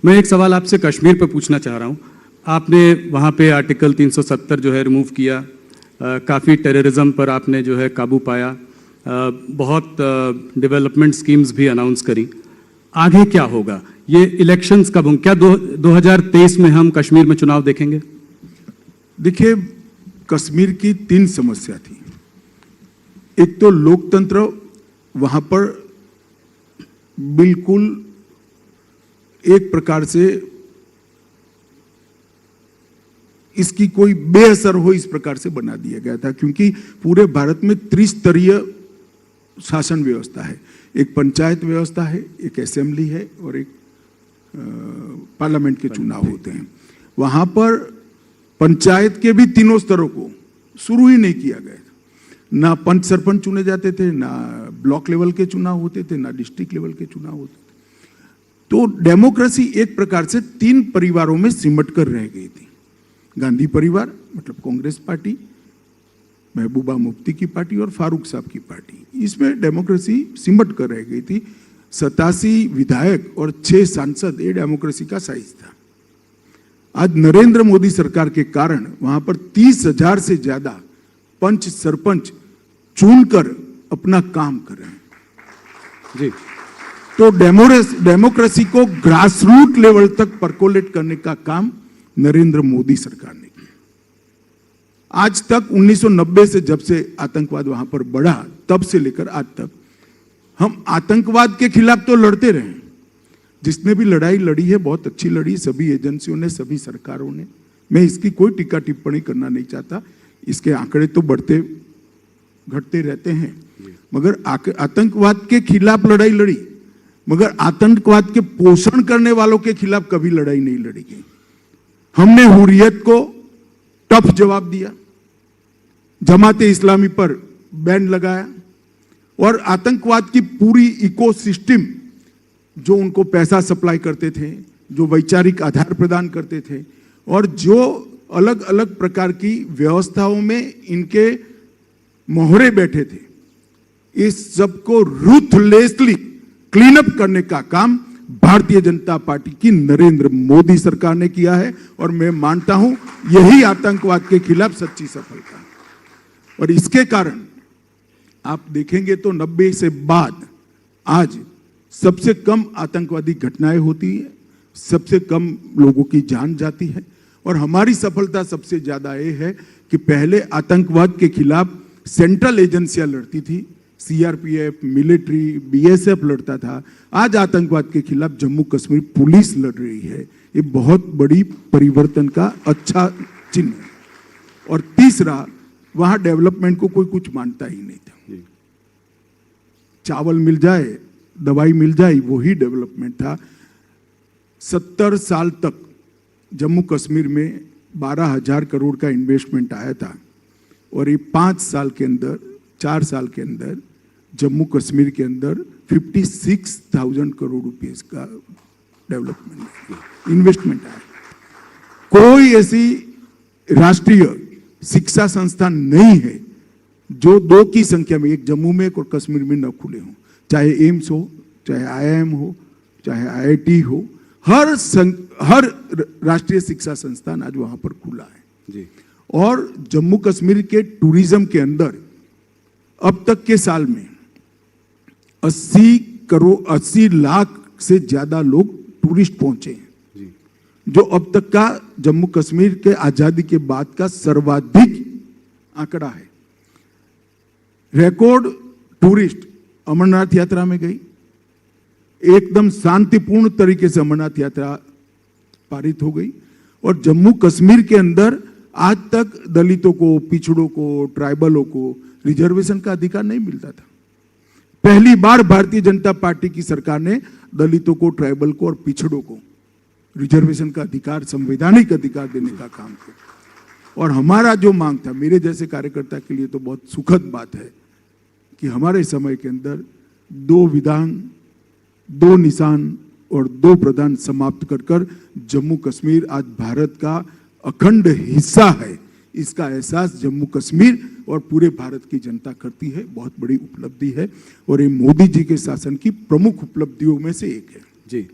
मैं एक सवाल आपसे कश्मीर पे पूछना चाह रहा हूँ। आपने वहाँ पे आर्टिकल 370 जो है रिमूव किया, काफ़ी टेररिज्म पर आपने जो है काबू पाया, बहुत डेवलपमेंट स्कीम्स भी अनाउंस करी। आगे क्या होगा? ये इलेक्शंस कब होंगे? क्या 2023 में हम कश्मीर में चुनाव देखेंगे? देखिए, कश्मीर की 3 समस्या थी। एक तो लोकतंत्र वहां पर बिल्कुल एक प्रकार से इसकी कोई बेअसर हो इस प्रकार से बना दिया गया था, क्योंकि पूरे भारत में त्रिस्तरीय शासन व्यवस्था है। एक पंचायत व्यवस्था है, एक असेंबली है और एक पार्लियामेंट के चुनाव होते हैं। वहां पर पंचायत के भी 3 स्तरों को शुरू ही नहीं किया गया था। ना पंच सरपंच चुने जाते थे, ना ब्लॉक लेवल के चुनाव होते थे, ना डिस्ट्रिक्ट लेवल के चुनाव होते थे। तो डेमोक्रेसी एक प्रकार से 3 परिवारों में सिमट कर रह गई थी। गांधी परिवार मतलब कांग्रेस पार्टी, महबूबा मुफ्ती की पार्टी और फारूक साहब की पार्टी, इसमें डेमोक्रेसी सिमट कर रह गई थी। 87 विधायक और 6 सांसद, ये डेमोक्रेसी का साइज था। आज नरेंद्र मोदी सरकार के कारण वहां पर 30,000 से ज्यादा पंच सरपंच चुनकर अपना काम कर रहे हैं जी। तो डेमोक्रेसी को ग्रास रूट लेवल तक परकोलेट करने का काम नरेंद्र मोदी सरकार ने किया। आज तक 1990 से जब से आतंकवाद वहां पर बढ़ा, तब से लेकर आज तक हम आतंकवाद के खिलाफ तो लड़ते रहे। जिसने भी लड़ाई लड़ी है बहुत अच्छी लड़ी, सभी एजेंसियों ने, सभी सरकारों ने। मैं इसकी कोई टीका टिप्पणी करना नहीं चाहता। इसके आंकड़े तो बढ़ते घटते रहते हैं, मगर आतंकवाद के खिलाफ लड़ाई लड़ी, मगर आतंकवाद के पोषण करने वालों के खिलाफ कभी लड़ाई नहीं लड़ी गई। हमने हुर्रियत को टफ जवाब दिया, जमाते इस्लामी पर बैन लगाया और आतंकवाद की पूरी इकोसिस्टम, जो उनको पैसा सप्लाई करते थे, जो वैचारिक आधार प्रदान करते थे और जो अलग अलग प्रकार की व्यवस्थाओं में इनके मोहरे बैठे थे, इस सबको रूथलेसली क्लीन अप करने का काम भारतीय जनता पार्टी की नरेंद्र मोदी सरकार ने किया है और मैं मानता हूं यही आतंकवाद के खिलाफ सच्ची सफलता है। और इसके कारण आप देखेंगे तो 90 से बाद आज सबसे कम आतंकवादी घटनाएं होती है, सबसे कम लोगों की जान जाती है और हमारी सफलता सबसे ज्यादा ये है कि पहले आतंकवाद के खिलाफ सेंट्रल एजेंसियां लड़ती थी, सीआरपीएफ, मिलिट्री, बीएसएफ लड़ता था। आज आतंकवाद के खिलाफ जम्मू कश्मीर पुलिस लड़ रही है। ये बहुत बड़ी परिवर्तन का अच्छा चिन्ह है। और तीसरा, वहां डेवलपमेंट को कोई कुछ मानता ही नहीं था। चावल मिल जाए, दवाई मिल जाए, वही डेवलपमेंट था। 70 साल तक जम्मू कश्मीर में 12,000 करोड़ का इन्वेस्टमेंट आया था और ये 5 साल के अंदर, 4 साल के अंदर जम्मू कश्मीर के अंदर 56,000 करोड़ रुपए का डेवलपमेंट इन्वेस्टमेंट आया। कोई ऐसी राष्ट्रीय शिक्षा संस्थान नहीं है जो 2 की संख्या में, एक जम्मू में एक और कश्मीर में न खुले हों। चाहे एम्स हो, चाहे IIM हो, चाहे IIT हो, हर राष्ट्रीय शिक्षा संस्थान आज वहां पर खुला है जी। और जम्मू कश्मीर के टूरिज्म के अंदर अब तक के साल में 80 लाख से ज्यादा लोग टूरिस्ट पहुंचे हैं जी, जो अब तक का जम्मू कश्मीर के आजादी के बाद का सर्वाधिक आंकड़ा है। रिकॉर्ड टूरिस्ट अमरनाथ यात्रा में गई, एकदम शांतिपूर्ण तरीके से अमरनाथ यात्रा पारित हो गई। और जम्मू कश्मीर के अंदर आज तक दलितों को, पिछड़ों को, ट्राइबलों को रिजर्वेशन का अधिकार नहीं मिलता था। पहली बार भारतीय जनता पार्टी की सरकार ने दलितों को, ट्राइबल को और पिछड़ों को रिजर्वेशन का अधिकार, संवैधानिक अधिकार देने का काम किया। और हमारा जो मांग था, मेरे जैसे कार्यकर्ता के लिए तो बहुत सुखद बात है कि हमारे समय के अंदर 2 विधान, 2 निशान और 2 प्रधान समाप्त कर जम्मू कश्मीर आज भारत का अखंड हिस्सा है। इसका एहसास जम्मू कश्मीर और पूरे भारत की जनता करती है। बहुत बड़ी उपलब्धि है और ये मोदी जी के शासन की प्रमुख उपलब्धियों में से एक है जी।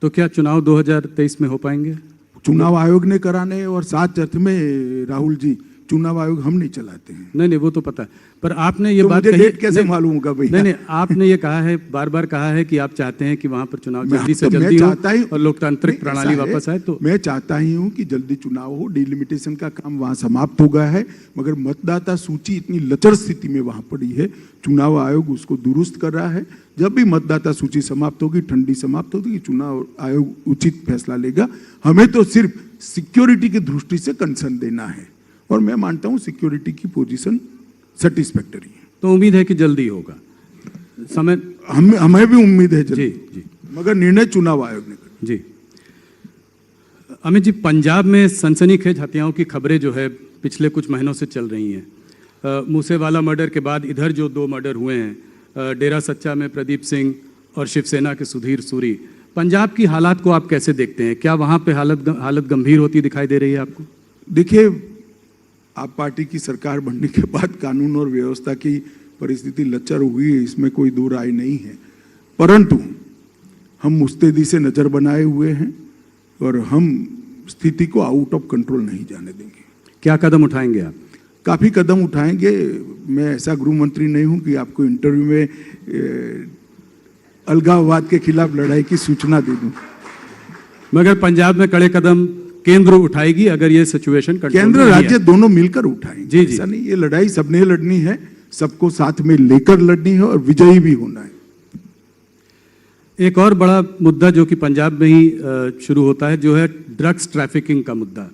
तो क्या चुनाव 2023 में हो पाएंगे? चुनाव आयोग ने कराने, और साथ अर्थ में राहुल जी, चुनाव आयोग हम नहीं चलाते हैं। नहीं, वो तो पता है, पर आपने ये तो बात मुझे कही, डेट कैसे मालूम होगा भैया? नहीं, आपने ये कहा है, बार बार कहा है कि आप चाहते हैं कि वहां पर चुनाव जल्दी से तो जल्दी हो चाहता ही, और लोकतांत्रिक प्रणाली वापस आए। तो मैं चाहता ही हूं कि जल्दी चुनाव हो। डिलिमिटेशन का काम वहां समाप्त हो गया है, मगर मतदाता सूची इतनी लचर स्थिति में वहां पड़ी है, चुनाव आयोग उसको दुरुस्त कर रहा है। जब भी मतदाता सूची समाप्त होगी, ठंडी समाप्त होगी, चुनाव आयोग उचित फैसला लेगा। हमें तो सिर्फ सिक्योरिटी की दृष्टि से कंसर्न देना है, और मैं मानता हूं सिक्योरिटी की पोजीशन सेटिस्फैक्टरी है। तो उम्मीद है कि जल्दी होगा समय। हमें भी उम्मीद है जल्दी जी, मगर निर्णय चुनाव आयोग ने कर जी। अमित जी, पंजाब में सनसनीखेज हत्याओं की खबरें जो है पिछले कुछ महीनों से चल रही हैं। मूसेवाला मर्डर के बाद इधर जो 2 मर्डर हुए हैं, डेरा सच्चा में प्रदीप सिंह और शिवसेना के सुधीर सूरी, पंजाब की हालात को आप कैसे देखते हैं? क्या वहां पे हालत गंभीर होती दिखाई दे रही है आपको? देखिए, आप पार्टी की सरकार बनने के बाद कानून और व्यवस्था की परिस्थिति लचर हुई है, इसमें कोई दो राय नहीं है। परंतु हम मुस्तैदी से नजर बनाए हुए हैं और हम स्थिति को आउट ऑफ कंट्रोल नहीं जाने देंगे। क्या कदम उठाएंगे आप? काफी कदम उठाएंगे। मैं ऐसा गृह मंत्री नहीं हूं कि आपको इंटरव्यू में अलगाववाद के खिलाफ लड़ाई की सूचना दे दूं। मगर पंजाब में कड़े कदम केंद्र उठाएगी अगर ये सिचुएशन केंद्र राज्य दोनों मिलकर उठाएंगे। जी जी, ऐसा नहीं, ये लड़ाई सबने लड़नी है, सबको साथ में लेकर लड़नी है और विजयी भी होना है। एक और बड़ा मुद्दा जो कि पंजाब में ही शुरू होता है, जो है ड्रग्स ट्रैफिकिंग का मुद्दा।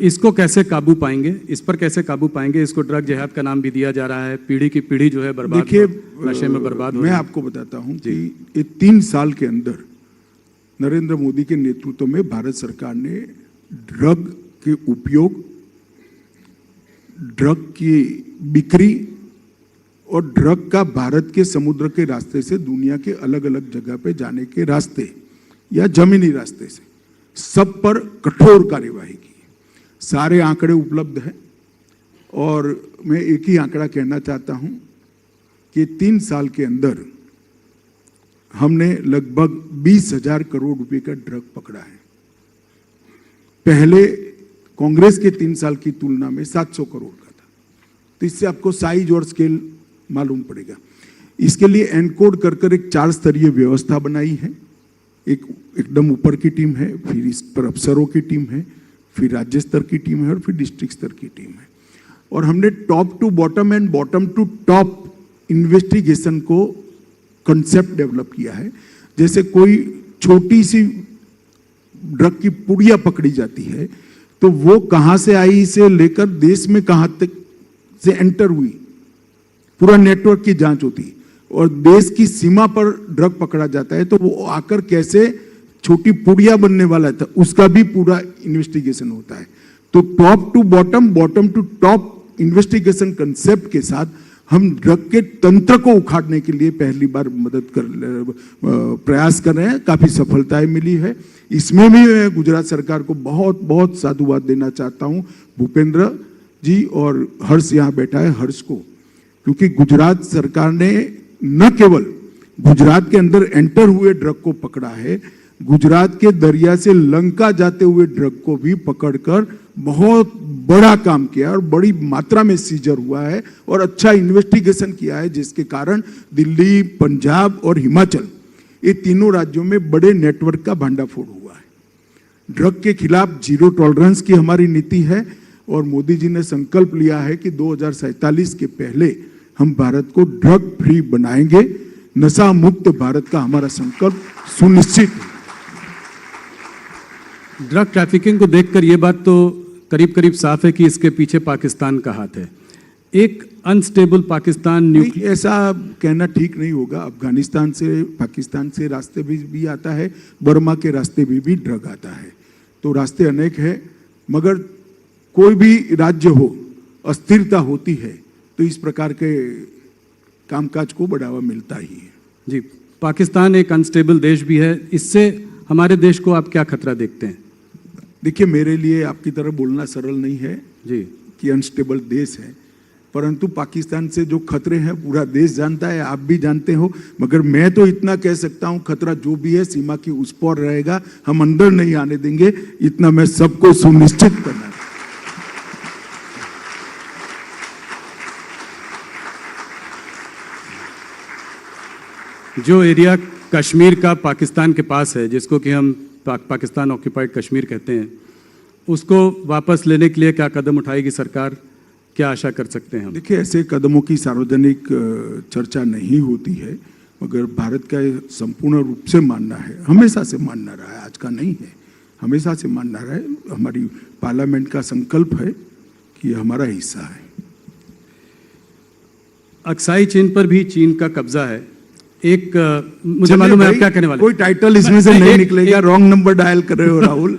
इसको कैसे काबू पाएंगे? इस पर कैसे काबू पाएंगे? इसको ड्रग जिहाद का नाम भी दिया जा रहा है। पीढ़ी की पीढ़ी जो है बर्बाद, देखिए नशे में बर्बाद हो। मैं आपको बताता हूं कि ये 3 साल के अंदर नरेंद्र मोदी के नेतृत्व में भारत सरकार ने ड्रग के उपयोग, ड्रग की बिक्री और ड्रग का भारत के समुद्र के रास्ते से दुनिया के अलग अलग जगह पे जाने के रास्ते या जमीनी रास्ते से सब पर कठोर कार्यवाही की। सारे आंकड़े उपलब्ध हैं और मैं एक ही आंकड़ा कहना चाहता हूं कि 3 साल के अंदर हमने लगभग 20,000 करोड़ रुपए का ड्रग पकड़ा है। पहले कांग्रेस के 3 साल की तुलना में 700 करोड़ का था। तो इससे आपको साइज और स्केल मालूम पड़ेगा। इसके लिए एनकोड कर एक 4 स्तरीय व्यवस्था बनाई है। एकदम ऊपर की टीम है, फिर इस पर अफसरों की टीम है, फिर राज्य स्तर की टीम है और फिर डिस्ट्रिक्ट स्तर की टीम है। और हमने top to bottom and bottom to top investigation को कंसेप्ट डेवलप किया है। जैसे कोई छोटी सी ड्रग की पुड़िया पकड़ी जाती है तो वो कहां से आई से लेकर देश में कहां तक से एंटर हुई, पूरा नेटवर्क की जांच होती है। और देश की सीमा पर ड्रग पकड़ा जाता है तो वो आकर कैसे छोटी पुड़िया बनने वाला था, उसका भी पूरा इन्वेस्टिगेशन होता है। तो top to bottom, bottom to top investigation concept के साथ हम ड्रग के तंत्र को उखाड़ने के लिए पहली बार प्रयास कर रहे हैं। काफी सफलताएं मिली है। इसमें भी मैं गुजरात सरकार को बहुत बहुत साधुवाद देना चाहता हूं, भूपेंद्र जी और हर्ष यहाँ बैठा है, हर्ष को, क्योंकि गुजरात सरकार ने न केवल गुजरात के अंदर एंटर हुए ड्रग को पकड़ा है, गुजरात के दरिया से लंका जाते हुए ड्रग को भी पकड़कर बहुत बड़ा काम किया और बड़ी मात्रा में सीजर हुआ है और अच्छा इन्वेस्टिगेशन किया है, जिसके कारण दिल्ली, पंजाब और हिमाचल, ये तीनों राज्यों में बड़े नेटवर्क का भंडाफोड़ हुआ है। ड्रग के खिलाफ जीरो टॉलरेंस की हमारी नीति है और मोदी जी ने संकल्प लिया है कि 2047 के पहले हम भारत को ड्रग फ्री बनाएंगे। नशा मुक्त भारत का हमारा संकल्प सुनिश्चित है। ड्रग ट्रैफिकिंग को देखकर ये बात तो करीब करीब साफ है कि इसके पीछे पाकिस्तान का हाथ है। एक अनस्टेबल पाकिस्तान न्यूक्लियर, ऐसा कहना ठीक नहीं होगा। अफगानिस्तान से, पाकिस्तान से रास्ते भी आता है, बर्मा के रास्ते भी ड्रग आता है, तो रास्ते अनेक है। मगर कोई भी राज्य हो, अस्थिरता होती है तो इस प्रकार के कामकाज को बढ़ावा मिलता ही है। जी, पाकिस्तान एक अनस्टेबल देश भी है, इससे हमारे देश को आप क्या खतरा देखते हैं? देखिए, मेरे लिए आपकी तरह बोलना सरल नहीं है जी कि अनस्टेबल देश है, परंतु पाकिस्तान से जो खतरे हैं पूरा देश जानता है, आप भी जानते हो। मगर मैं तो इतना कह सकता हूं, खतरा जो भी है सीमा की उस पार रहेगा, हम अंदर नहीं आने देंगे, इतना मैं सबको सुनिश्चित करना। जो एरिया कश्मीर का पाकिस्तान के पास है, जिसको कि हम पाकिस्तान ऑक्यूपाइड कश्मीर कहते हैं, उसको वापस लेने के लिए क्या कदम उठाएगी सरकार, क्या आशा कर सकते हैं हम? देखिए, ऐसे कदमों की सार्वजनिक चर्चा नहीं होती है, मगर भारत का संपूर्ण रूप से मानना है, हमेशा से मानना रहा है, आज का नहीं है, हमेशा से मानना रहा है। हमारी पार्लियामेंट का संकल्प है कि हमारा हिस्सा है। अक्साई चीन पर भी चीन का कब्जा है। एक मुझे मालूम है आप क्या कहने वाले, कोई टाइटल इसमें से नहीं निकलेगा। रॉन्ग नंबर डायल कर रहे हो राहुल।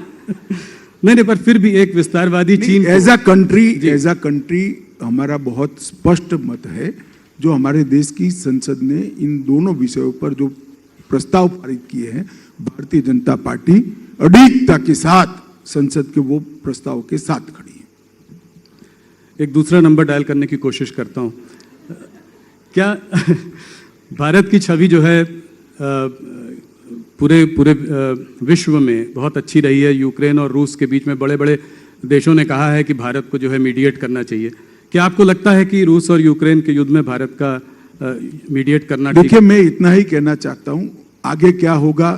नहीं, पर फिर भी एक विस्तारवादी चीन एज अ कंट्री हमारा बहुत स्पष्ट मत है, जो हमारे देश की संसद ने इन दोनों विषयों पर जो प्रस्ताव पारित किए हैं, भारतीय जनता पार्टी अडिगता के साथ संसद के वो प्रस्ताव के साथ खड़ी है। एक दूसरा नंबर डायल करने की कोशिश करता हूं। क्या भारत की छवि जो है पूरे विश्व में बहुत अच्छी रही है। यूक्रेन और रूस के बीच में बड़े बड़े देशों ने कहा है कि भारत को जो है मीडिएट करना चाहिए। क्या आपको लगता है कि रूस और यूक्रेन के युद्ध में भारत का मीडिएट करना? देखिए, मैं इतना ही कहना चाहता हूं, आगे क्या होगा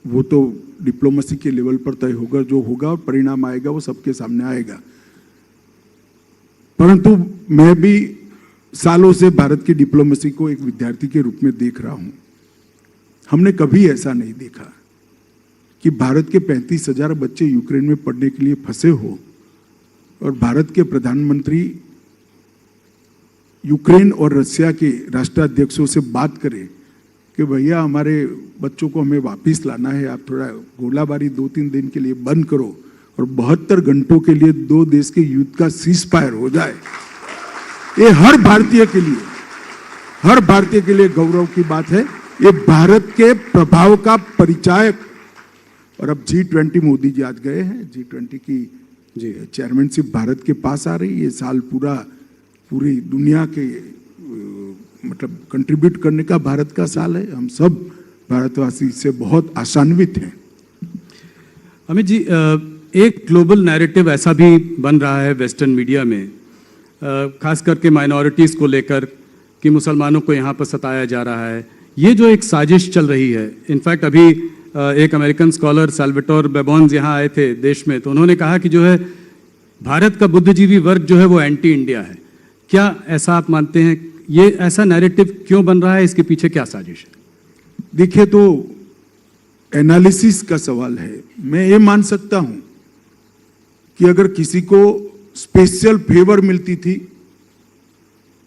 वो तो डिप्लोमेसी के लेवल पर तय होगा। जो होगा और परिणाम आएगा वो सबके सामने आएगा। परंतु मैं भी सालों से भारत की डिप्लोमेसी को एक विद्यार्थी के रूप में देख रहा हूं। हमने कभी ऐसा नहीं देखा कि भारत के 35,000 बच्चे यूक्रेन में पढ़ने के लिए फंसे हो और भारत के प्रधानमंत्री यूक्रेन और रशिया के राष्ट्राध्यक्षों से बात करें कि भैया हमारे बच्चों को हमें वापस लाना है, आप थोड़ा गोलाबारी 2-3 दिन के लिए बंद करो और 72 घंटों के लिए दो देश के युद्ध का सीज फायर हो जाए। ये हर भारतीय के लिए गौरव की बात है। ये भारत के प्रभाव का परिचायक। और अब G20 मोदी जी आज गए हैं, G20 की चेयरमैनशिप भारत के पास आ रही है। ये साल पूरी दुनिया के मतलब कंट्रीब्यूट करने का भारत का साल है। हम सब भारतवासी इससे बहुत आशान्वित हैं। अमित जी, एक ग्लोबल नैरेटिव ऐसा भी बन रहा है वेस्टर्न मीडिया में, खास करके माइनॉरिटीज़ को लेकर, कि मुसलमानों को यहाँ पर सताया जा रहा है। ये जो एक साजिश चल रही है, इनफैक्ट अभी एक अमेरिकन स्कॉलर साल्वाटोर बेबॉन्स यहाँ आए थे देश में, तो उन्होंने कहा कि जो है भारत का बुद्धिजीवी वर्ग जो है वो एंटी इंडिया है। क्या ऐसा आप मानते हैं? ये ऐसा नैरेटिव क्यों बन रहा है? इसके पीछे क्या साजिश है? देखिए, तो एनालिसिस का सवाल है। मैं ये मान सकता हूं कि अगर किसी को स्पेशल फेवर मिलती थी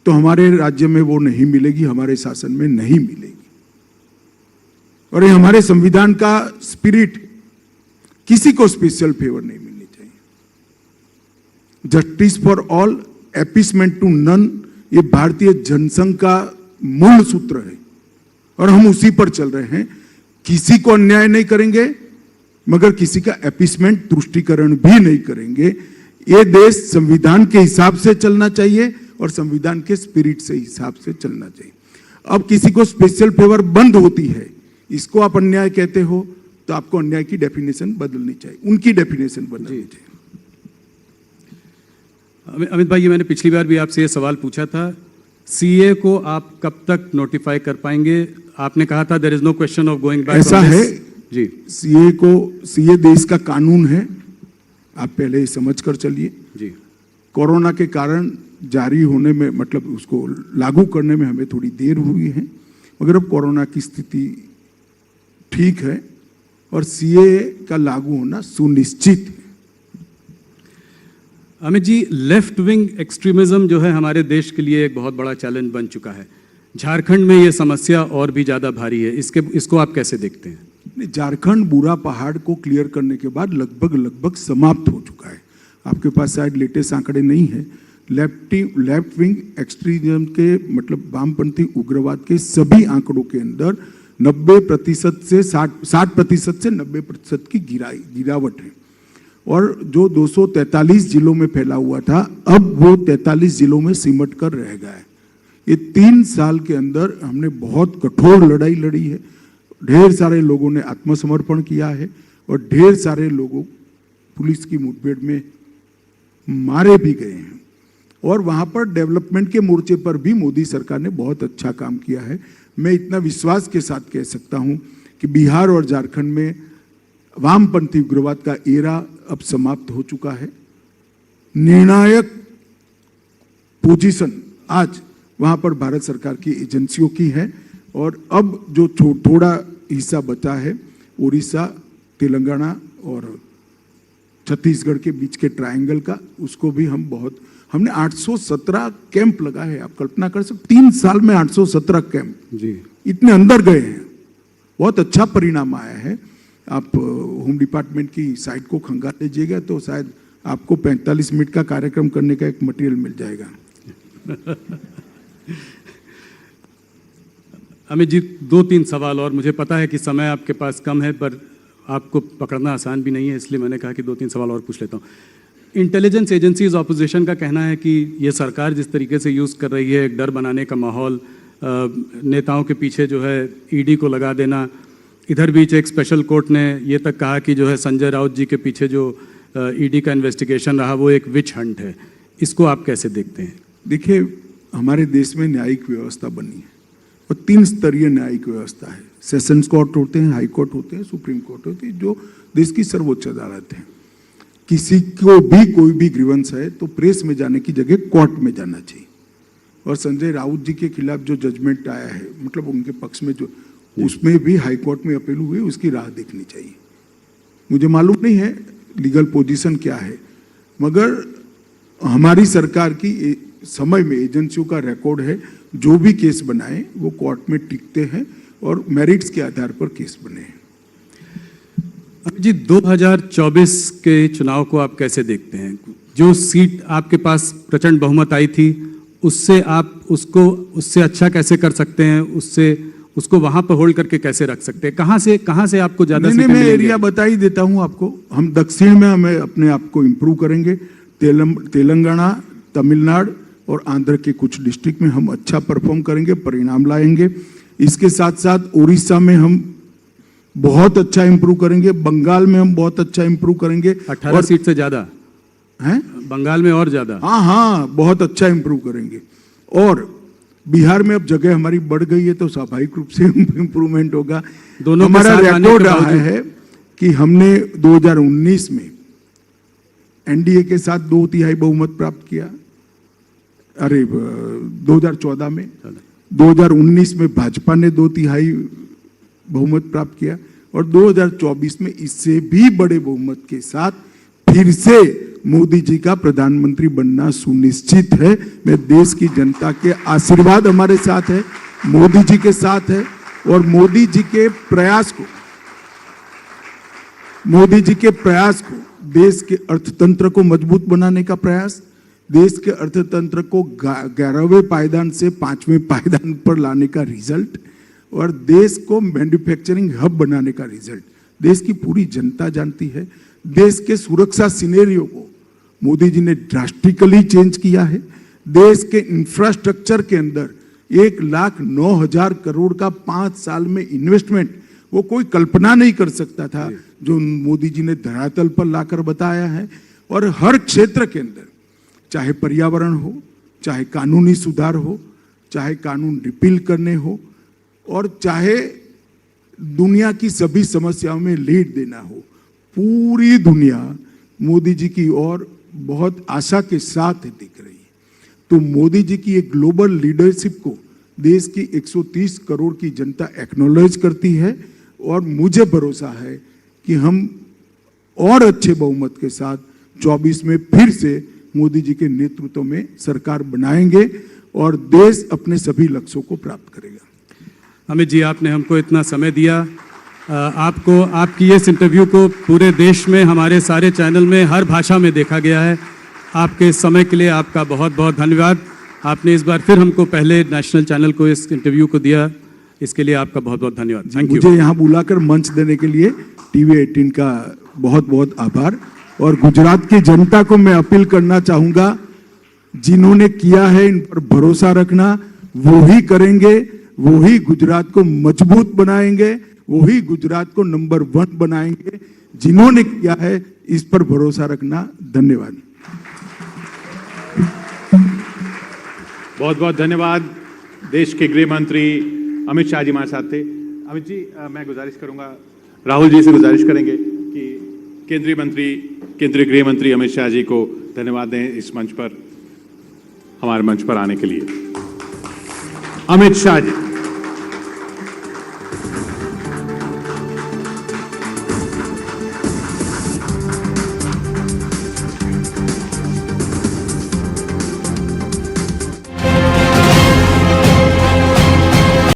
तो हमारे राज्य में वो नहीं मिलेगी, हमारे शासन में नहीं मिलेगी। और ये हमारे संविधान का स्पिरिट, किसी को स्पेशल फेवर नहीं मिलनी चाहिए। Justice for all, appeasement to none, ये भारतीय जनसंघ का मूल सूत्र है और हम उसी पर चल रहे हैं। किसी को अन्याय नहीं करेंगे, मगर किसी का एपिसमेंट तुष्टीकरण भी नहीं करेंगे। ये देश संविधान के हिसाब से चलना चाहिए और संविधान के स्पिरिट से हिसाब से चलना चाहिए। अब किसी को स्पेशल फेवर बंद होती है, इसको आप अन्याय कहते हो, तो आपको अन्याय की डेफिनेशन बदलनी चाहिए, उनकी डेफिनेशन बदलनी चाहिए। अमित भाई, ये मैंने पिछली बार भी आपसे ये सवाल पूछा था, सीए को आप कब तक नोटिफाई कर पाएंगे? आपने कहा था there is no question of going back. ऐसा है जी, सीए देश का कानून है, आप पहले ही समझ कर चलिए। जी, कोरोना के कारण जारी होने में, मतलब उसको लागू करने में हमें थोड़ी देर हुई है, मगर अब कोरोना की स्थिति ठीक है और सीए का लागू होना सुनिश्चित है। Amit ji, left wing extremism जो है हमारे देश के लिए एक बहुत बड़ा चैलेंज बन चुका है। झारखंड में ये समस्या और भी ज़्यादा भारी है, इसको आप कैसे देखते हैं? झारखंड बूढ़ा पहाड़ को क्लियर करने के बाद लगभग समाप्त हो चुका है। आपके पास शायद लेटेस्ट आंकड़े नहीं है। लेफ्ट विंग एक्सट्रीमिज्म के, मतलब वामपंथी उग्रवाद के सभी आंकड़ों के अंदर 90% से 60% से 90% की गिरावट है। और जो 243 जिलों में फैला हुआ था, अब वो 43 जिलों में सिमट कर रह गया है। ये 3 साल के अंदर हमने बहुत कठोर लड़ाई लड़ी है। ढेर सारे लोगों ने आत्मसमर्पण किया है और ढेर सारे लोगों पुलिस की मुठभेड़ में मारे भी गए हैं। और वहां पर डेवलपमेंट के मोर्चे पर भी मोदी सरकार ने बहुत अच्छा काम किया है। मैं इतना विश्वास के साथ कह सकता हूं कि बिहार और झारखंड में वामपंथी उग्रवाद का एरा अब समाप्त हो चुका है। निर्णायक पोजीशन आज वहां पर भारत सरकार की एजेंसियों की है और अब जो थोड़ा हिस्सा बचा है, उड़ीसा, तेलंगाना और छत्तीसगढ़ के बीच के ट्रायंगल का, उसको भी हमने 817 कैंप लगा है। आप कल्पना कर सकते, 3 साल में 817 कैंप जी, इतने अंदर गए हैं। बहुत अच्छा परिणाम आया है। आप होम डिपार्टमेंट की साइट को खंगाल लीजिएगा तो शायद आपको 45 मिनट का कार्यक्रम करने का एक मटेरियल मिल जाएगा। अमित जी, 2-3 सवाल और। मुझे पता है कि समय आपके पास कम है, पर आपको पकड़ना आसान भी नहीं है, इसलिए मैंने कहा कि 2-3 सवाल और पूछ लेता हूँ। इंटेलिजेंस एजेंसीज ऑपोजिशन का कहना है कि ये सरकार जिस तरीके से यूज़ कर रही है, एक डर बनाने का माहौल, नेताओं के पीछे जो है ईडी को लगा देना। इधर बीच एक स्पेशल कोर्ट ने ये तक कहा कि जो है संजय राउत जी के पीछे जो ईडी का इन्वेस्टिगेशन रहा वो एक विच हंट है। इसको आप कैसे देखते हैं? देखिए, हमारे देश में न्यायिक व्यवस्था बनी है और 3 स्तरीय न्यायिक व्यवस्था है। सेशंस कोर्ट होते हैं, हाई कोर्ट होते हैं, सुप्रीम कोर्ट होती है, जो देश की सर्वोच्च अदालत है। किसी को भी कोई भी ग्रीवेंस है तो प्रेस में जाने की जगह कोर्ट में जाना चाहिए। और संजय राउत जी के खिलाफ जो जजमेंट आया है, मतलब उनके पक्ष में जो, उसमें भी हाई कोर्ट में अपील हुई, उसकी राह देखनी चाहिए। मुझे मालूम नहीं है लीगल पोजीशन क्या है, मगर हमारी सरकार की समय में एजेंसियों का रिकॉर्ड है, जो भी केस बनाए वो कोर्ट में टिकते हैं और मेरिट्स के आधार पर केस बने हैं। जी, 2024 के चुनाव को आप कैसे देखते हैं? जो सीट आपके पास प्रचंड बहुमत आई थी, उससे आप उससे अच्छा कैसे कर सकते हैं? उसको वहां पर होल्ड करके कैसे रख सकते हैं? कहां से आपको ज्यादा सीटें मैं मिलेंगी? एरिया बता ही देता हूं आपको। हम दक्षिण में हमें अपने आप को इम्प्रूव करेंगे। तेलंगाना, तमिलनाडु और आंध्र के कुछ डिस्ट्रिक्ट में हम अच्छा परफॉर्म करेंगे, परिणाम लाएंगे। इसके साथ साथ उड़ीसा में हम बहुत अच्छा इंप्रूव करेंगे, बंगाल में हम बहुत अच्छा इंप्रूव करेंगे। 18 सीट से ज्यादा हैं बंगाल में और ज्यादा? हाँ, बहुत अच्छा इंप्रूव करेंगे। और बिहार में अब जगह हमारी बढ़ गई है तो स्वाभाविक रूप से इंप्रूवमेंट होगा। दोनों हमारा रिकॉर्ड रहा है कि हमने 2019 में एनडीए के साथ 2/3 बहुमत प्राप्त किया। 2014 में, 2019 में भाजपा ने 2/3 बहुमत प्राप्त किया और 2024 में इससे भी बड़े बहुमत के साथ फिर से मोदी जी का प्रधानमंत्री बनना सुनिश्चित है। मैं देश की जनता के आशीर्वाद हमारे साथ है, मोदी जी के साथ है और मोदी जी के प्रयास को देश के अर्थतंत्र को मजबूत बनाने का प्रयास, देश के अर्थतंत्र को 11वें पायदान से 5वें पायदान पर लाने का रिजल्ट और देश को मैन्युफैक्चरिंग हब बनाने का रिजल्ट देश की पूरी जनता जानती है। देश के सुरक्षा सिनेरियो को मोदी जी ने ड्रास्टिकली चेंज किया है। देश के इंफ्रास्ट्रक्चर के अंदर 1,09,000 करोड़ का 5 साल में इन्वेस्टमेंट वो कोई कल्पना नहीं कर सकता था, जो मोदी जी ने धरातल पर लाकर बताया है। और हर क्षेत्र के अंदर, चाहे पर्यावरण हो, चाहे कानूनी सुधार हो, चाहे कानून रिपील करने हो, और चाहे दुनिया की सभी समस्याओं में लीड देना हो, पूरी दुनिया मोदी जी की ओर बहुत आशा के साथ दिख रही है। तो मोदी जी की एक ग्लोबल लीडरशिप को देश की 130 करोड़ की जनता एक्नॉलेज करती है और मुझे भरोसा है कि हम और अच्छे बहुमत के साथ 24 में फिर से मोदी जी के नेतृत्व में सरकार बनाएंगे और देश अपने सभी लक्ष्यों को प्राप्त करेगा। अमित जी, आपने हमको इतना समय दिया। आपको आपकी इस इंटरव्यू को पूरे देश में हमारे सारे चैनल में हर भाषा में देखा गया है। आपके इस समय के लिए आपका बहुत बहुत धन्यवाद। आपने इस बार फिर हमको पहले नेशनल चैनल को इस इंटरव्यू को दिया, इसके लिए आपका बहुत बहुत धन्यवाद। Thank you. मुझे यहाँ बुलाकर मंच देने के लिए टीवी 18 का बहुत बहुत आभार। और गुजरात की जनता को मैं अपील करना चाहूँगा, जिन्होंने किया है इन पर भरोसा रखना, वो ही करेंगे, वो ही गुजरात को मजबूत बनाएंगे, वो ही गुजरात को नंबर 1 बनाएंगे। जिन्होंने किया है इस पर भरोसा रखना। धन्यवाद। बहुत बहुत धन्यवाद। देश के गृह मंत्री अमित शाह जी हमारे साथ थे। अमित जी, मैं गुजारिश करूंगा, राहुल जी से गुजारिश करेंगे कि केंद्रीय गृह मंत्री अमित शाह जी को धन्यवाद दें इस मंच पर, हमारे मंच पर आने के लिए। अमित शाह जी।